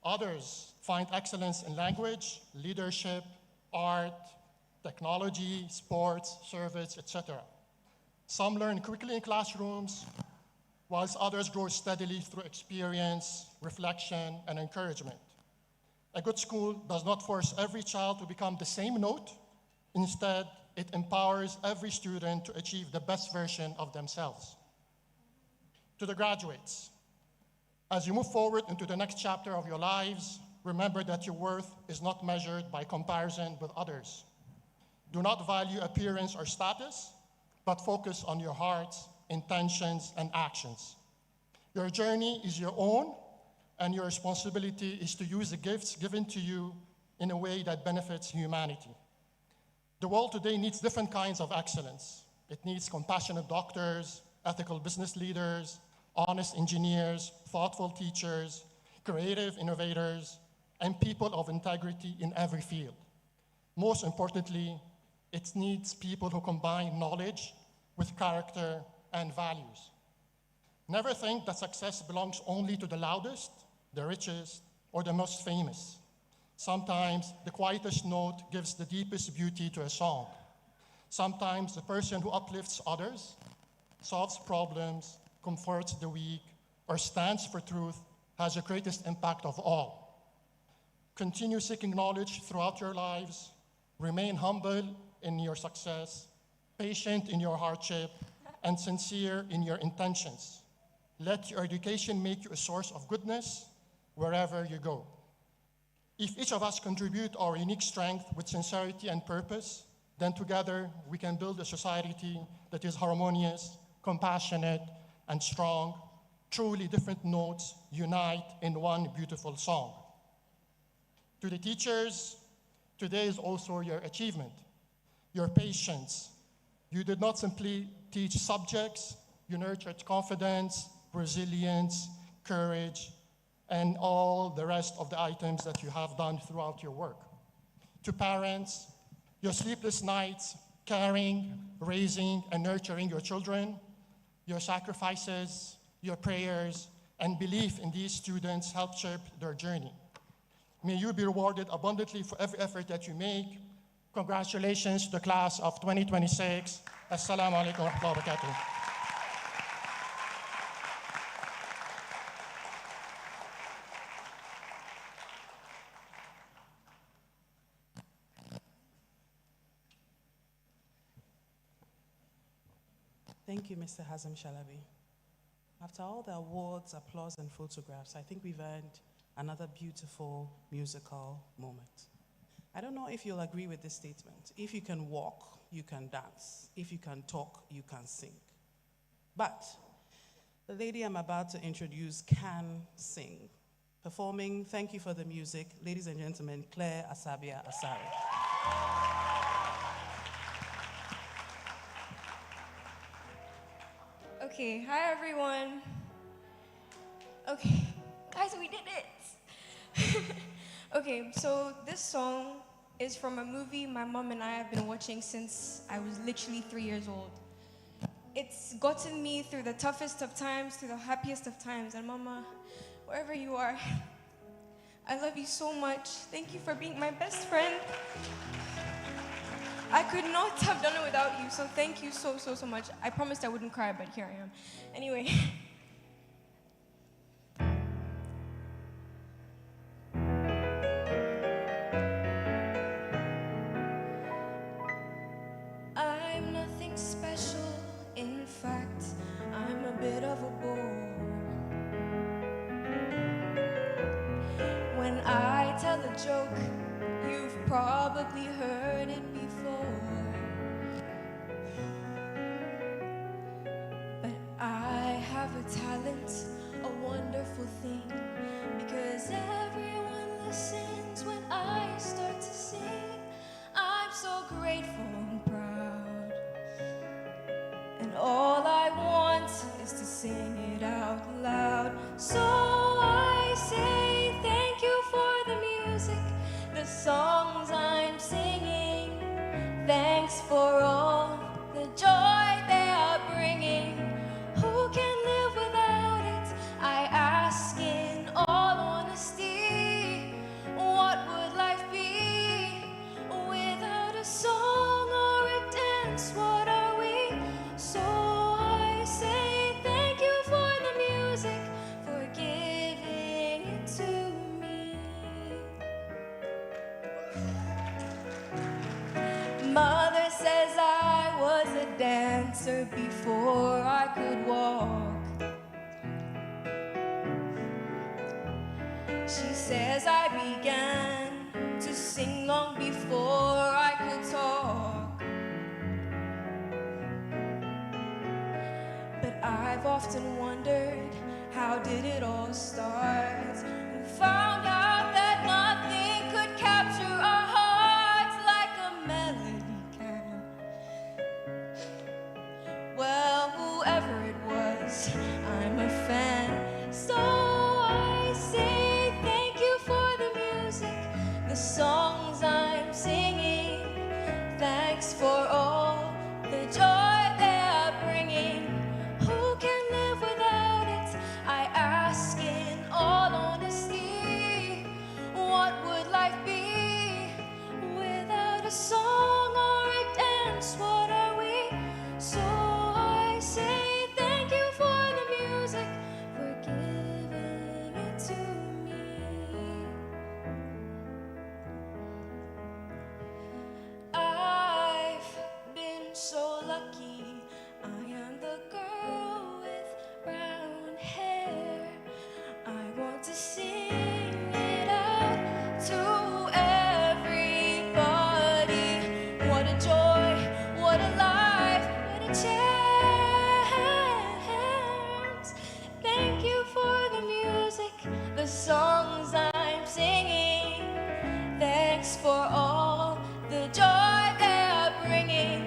Others find excellence in language, leadership, art, technology, sports, service, etc. Some learn quickly in classrooms, whilst others grow steadily through experience, reflection, and encouragement. A good school does not force every child to become the same note. Instead, it empowers every student to achieve the best version of themselves. To the graduates, as you move forward into the next chapter of your lives, remember that your worth is not measured by comparison with others. Do not value appearance or status, but focus on your hearts, intentions, and actions. Your journey is your own, and your responsibility is to use the gifts given to you in a way that benefits humanity. The world today needs different kinds of excellence. It needs compassionate doctors, ethical business leaders, honest engineers, thoughtful teachers, creative innovators, and people of integrity in every field. Most importantly, it needs people who combine knowledge with character and values. Never think that success belongs only to the loudest, the richest, or the most famous. Sometimes the quietest note gives the deepest beauty to a song. Sometimes the person who uplifts others, solves problems, comforts the weak, or stands for truth has the greatest impact of all. Continue seeking knowledge throughout your lives. Remain humble in your success, patient in your hardship, and sincere in your intentions. Let your education make you a source of goodness wherever you go. If each of us contribute our unique strength with sincerity and purpose, then together we can build a society that is harmonious, compassionate, and strong. Truly different notes unite in one beautiful song. To the teachers, today is also your achievement, your patience. You did not simply teach subjects, you nurtured confidence, resilience, courage, and all the rest of the items that you have done throughout your work. To parents, your sleepless nights, caring, raising, and nurturing your children, your sacrifices, your prayers, and belief in these students help shape their journey. May you be rewarded abundantly for every effort that you make. Congratulations to the class of 2026. Assalamu alaikum wa rahmatullahi wa barakatuh. Thank you, Mr. Hazem Shalabi. After all the awards, applause, and photographs, I think we've earned another beautiful musical moment. I don't know if you'll agree with this statement. If you can walk, you can dance. If you can talk, you can sing. But the lady I'm about to introduce can sing. Performing Thank You for the Music, ladies and gentlemen, Claire Asabia Asare. Okay, hi everyone. Okay, guys, we did it. Okay, so this song is from a movie my mom and I have been watching since I was literally 3 years old. It's gotten me through the toughest of times, through the happiest of times. And Mama, wherever you are, I love you so much. Thank you for being my best friend. I could not have done it without you, so thank you so much. I promised I wouldn't cry, but here I am. Anyway. I'm nothing special, in fact, I'm a bit of a bore. When I tell a joke, you've probably heard it before. But I have a talent, a wonderful thing, because everyone listens when I start to sing. I'm so grateful and proud, and all I want is to sing it out loud. So I say thank you for the music, the songs I'm singing. Thanks for all the joy they are bringing. Who can live without it? I ask in all honesty. What would life be without a song or a dance? What are we? So I say thank you for the music, for giving it to me. Mother says I was a dancer before I could walk. She says I began to sing long before I could talk. But I've often wondered, how did it all start? We found out that nothing could capture our hearts like a melody can. Well, whoever it was, I'm a fan. So I say thank you for the music, the songs I'm singing. Thanks for all the joy they are bringing. Who can live without it? I ask in all honesty. What would life be without a song or a dance? What are we? So I say thank you for the music, for giving it to me. I've been so lucky. I am the girl with brown hair. I want to sing it out to everybody. What a joy, what a life, what a chance. Thank you for the music, the songs I'm singing. Thanks for all the joy they are bringing.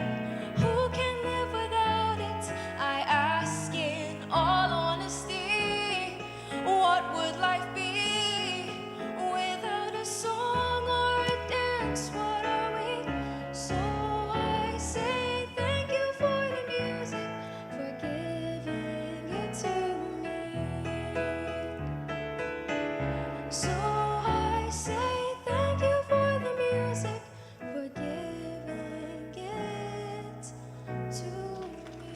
Who can live without it? I ask in all honesty. What would life be without a song or a dance? What are we? So I say thank you for the music, for giving it to me. So I say thank you for the music, for giving it to me.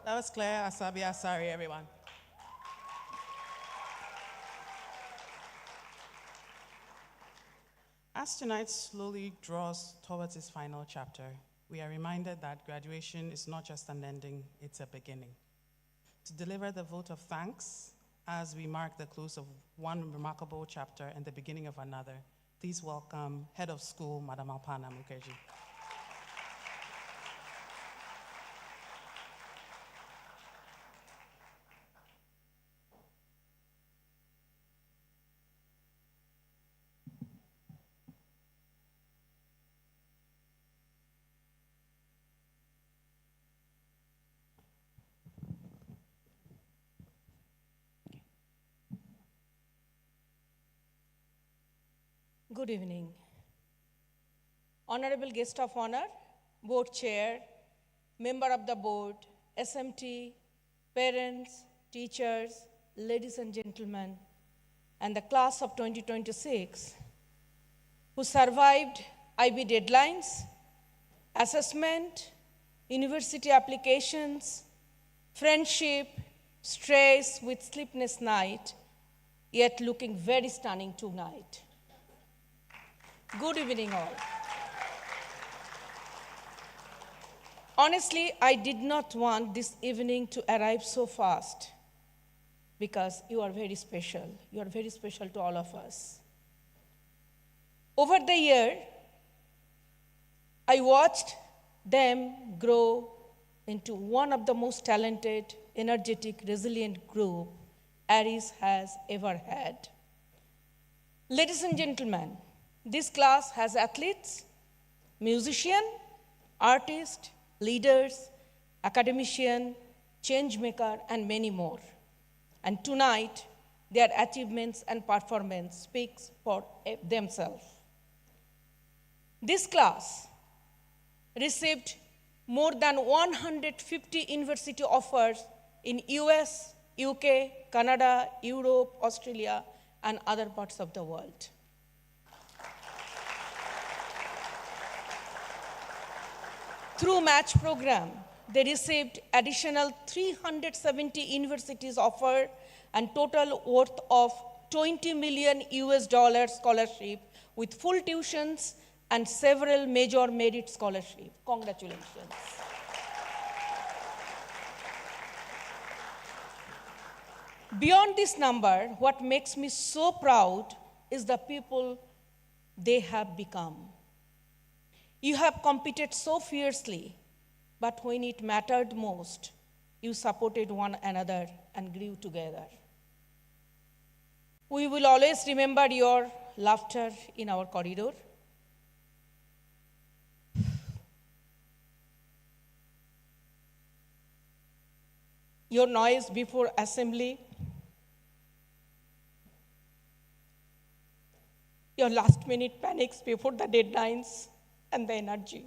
That was Claire Asabia. Sorry, everyone. As tonight slowly draws towards its final chapter, we are reminded that graduation is not just an ending, it's a beginning. To deliver the vote of thanks as we mark the close of one remarkable chapter and the beginning of another, please welcome Head of School, Madam Alpana Mukherjee. Good evening. Honorable guest of honor, board chair, member of the board, SMT, parents, teachers, ladies and gentlemen, and the class of 2026 who survived IB deadlines, assessment, university applications, friendship, stress with sleepless night, yet looking very stunning tonight. Good evening all. Honestly, I did not want this evening to arrive so fast because you are very special. You are very special to all of us. Over the year, I watched them grow into one of the most talented, energetic, resilient group ARIS has ever had. Ladies and gentlemen, this class has athletes, musicians, artists, leaders, academicians, change maker, and many more. And tonight, their achievements and performance speaks for themselves. This class received more than 150 university offers in US, UK, Canada, Europe, Australia, and other parts of the world. Through match program, they received additional 370 universities offer and total worth of $20 million scholarship with full tuitions and several major merit scholarships. Congratulations. Beyond this number, what makes me so proud is the people they have become. You have competed so fiercely, but when it mattered most, you supported one another and grew together. We will always remember your laughter in our corridor, your noise before assembly, your last-minute panics before the deadlines, and the energy.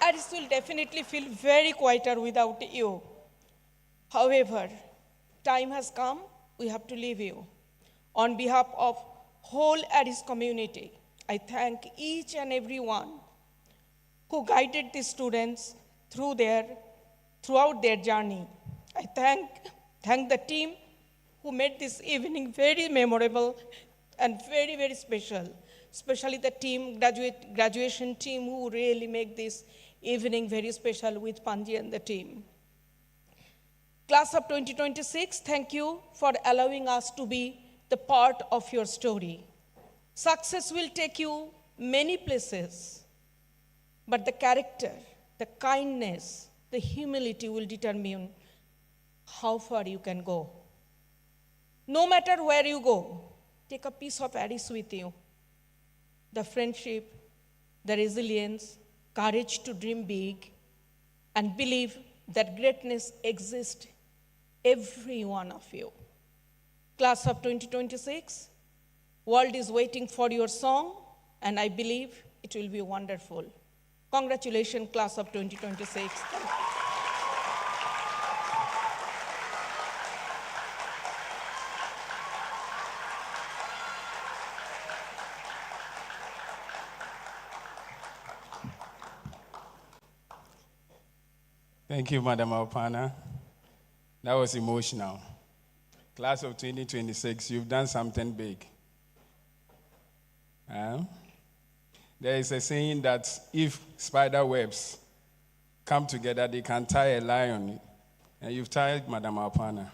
ARIS will definitely feel very quieter without you. However, time has come, we have to leave you. On behalf of whole ARIS community, I thank each and every one who guided the students throughout their journey. I thank the team who made this evening very memorable and very, very special, especially the team, graduation team who really make this evening very special with Panji and the team. Class of 2026, thank you for allowing us to be the part of your story. Success will take you many places, but the character, the kindness, the humility will determine how far you can go. No matter where you go, take a piece of ARIS with you. The friendship, the resilience, courage to dream big, and believe that greatness exists every one of you. Class of 2026, world is waiting for your song, and I believe it will be wonderful. Congratulations, class of 2026. Thank you, Madam Alpana. That was emotional. Class of 2026, you've done something big. There is a saying that if spider webs come together, they can tie a lion. And you've tied Madam Alpana.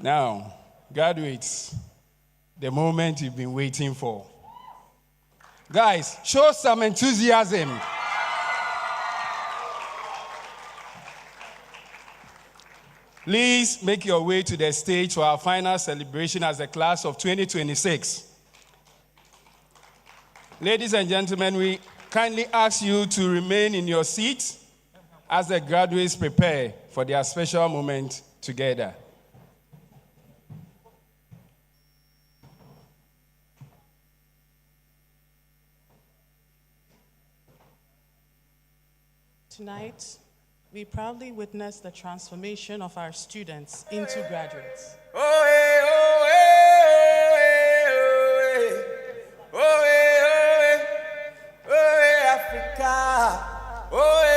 Now, graduates, the moment you've been waiting for. Guys, show some enthusiasm. Please make your way to the stage for our final celebration as the class of 2026. Ladies and gentlemen, we kindly ask you to remain in your seats as the graduates prepare for their special moment together. Tonight, we proudly witness the transformation of our students into graduates. Africa. ARIS,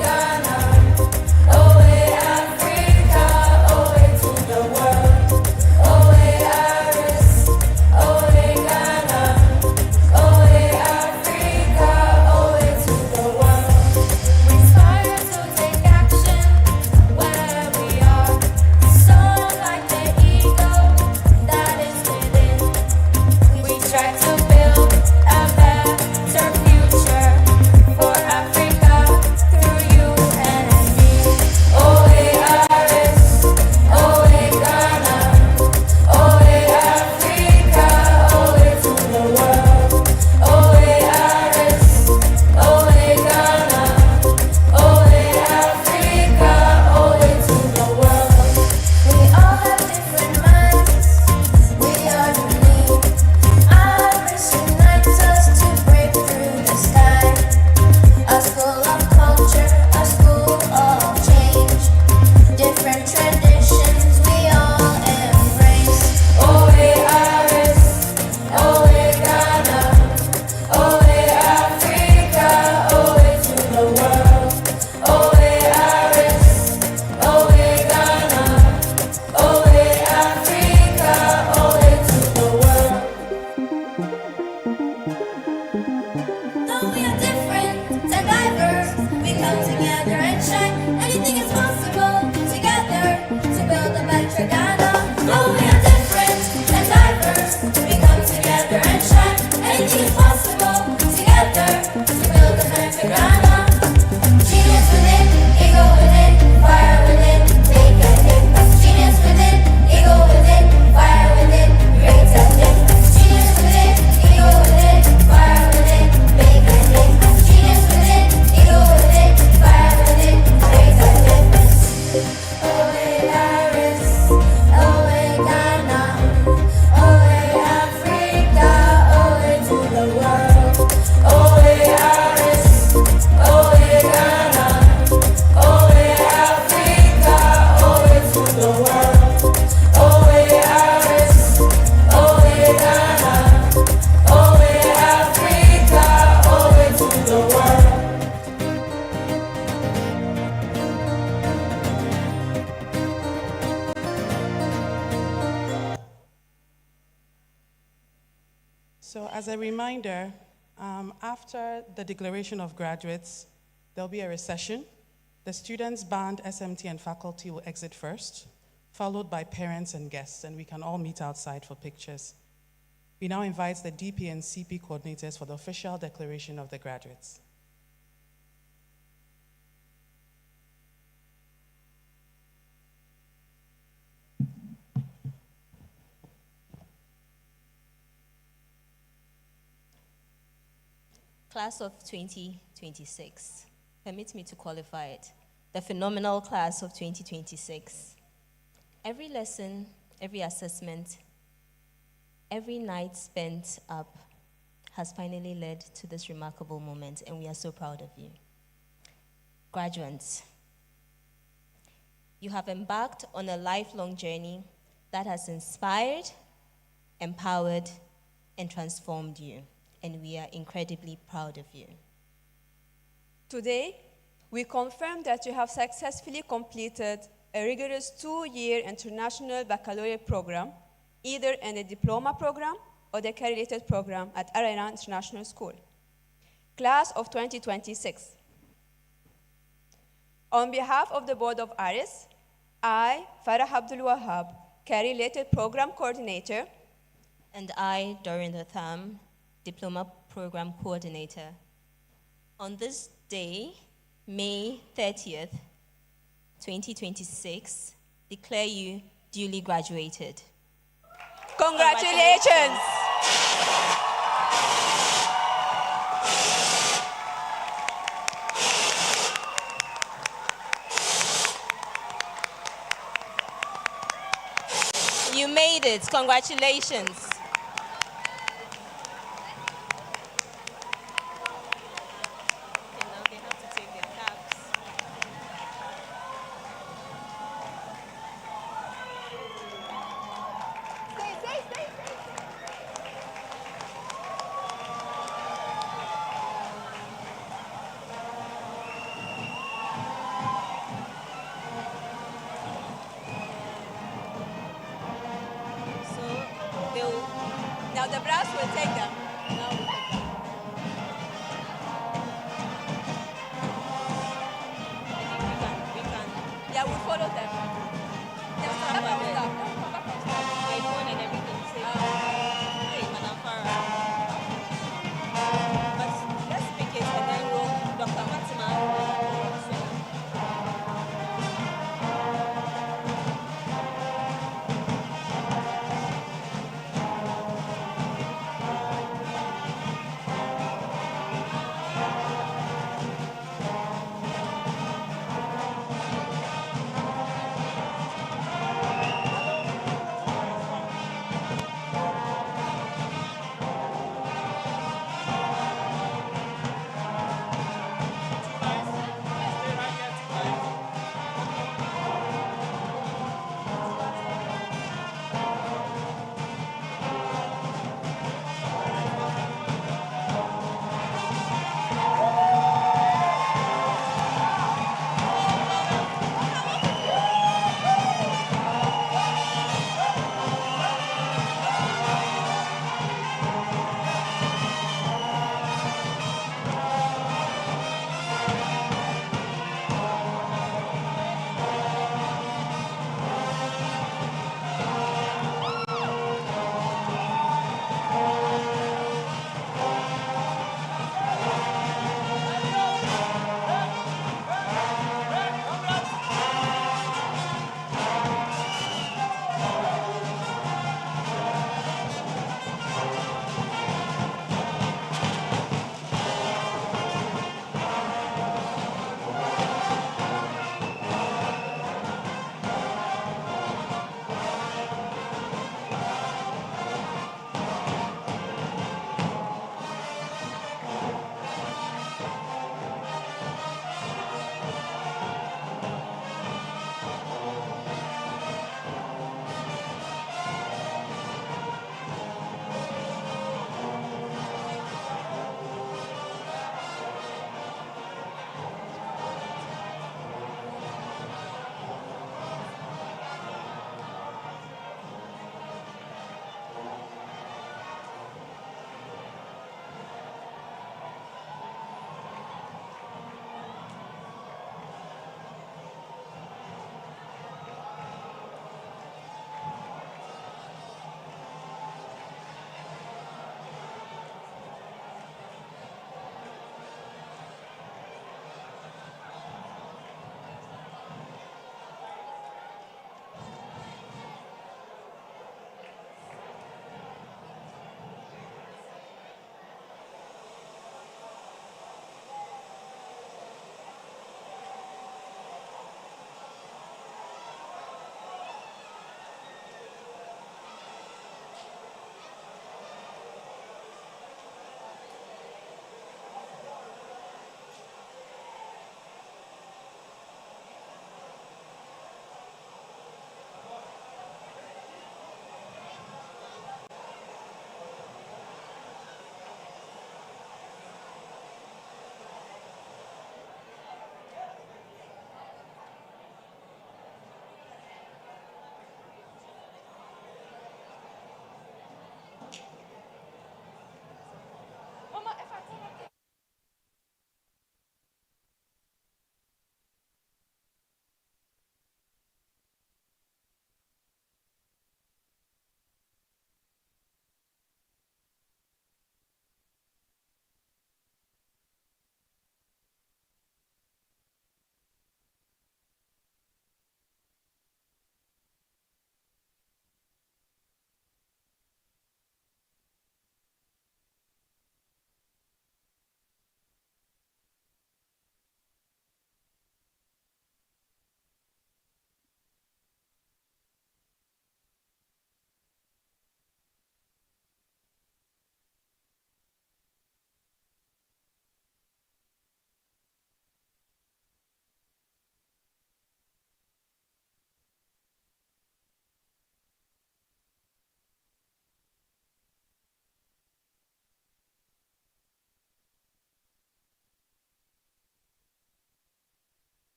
Ghana, Africa, to the world. ARIS, Ghana, Africa, to the world. We inspire to take action where we are. Soar like the eagle that is within. We try to build a better future for Africa through you and me. ARIS, Ghana, Africa, to the world. ARIS, Ghana, Africa, to the world. We all have different minds, we are unique. ARIS unites us to break through the sky. A school of culture, a school of change. Different traditions we all embrace. ARIS, Ghana, Africa, to the world. ARIS, Ghana, Africa, to the world. Though we are different and diverse, we come together and shine. Anything is possible together to build a better Ghana. Though we are different and diverse, we come together and shine. Anything is possible together to build a better Ghana. Genius within, ego within, fire within, make a difference. Genius within, ego within, fire within, create a difference. Genius within, ego within, fire within, make a difference. Genius within, ego within, fire within, create a difference. ARIS, Ghana, Africa, to the world. ARIS, Ghana, Africa, to the world. ARIS, Ghana, Africa, to the world. So as a reminder, after the declaration of graduates, there'll be a recession. The students, band, SMT, and faculty will exit first, followed by parents and guests, and we can all meet outside for pictures. We now invite the DP and CP coordinators for the official declaration of the graduates. Class of 2026. Permit me to qualify it. The phenomenal class of 2026. Every lesson, every assessment, every night spent up has finally led to this remarkable moment, and we are so proud of you. Graduates, you have embarked on a lifelong journey that has inspired, empowered, and transformed you, and we are incredibly proud of you. Today, we confirm that you have successfully completed a rigorous 2-year international baccalaureate program, either in a diploma program or the career-related program at Arena International School. Class of 2026. On behalf of the Board of ARIS, I, Farah Abdul Wahab, career-related program coordinator, and I, Dorian Tham, diploma program coordinator. On this day, May 30th, 2026, declare you duly graduated. Congratulations. You made it. Congratulations. Now the brass will take them.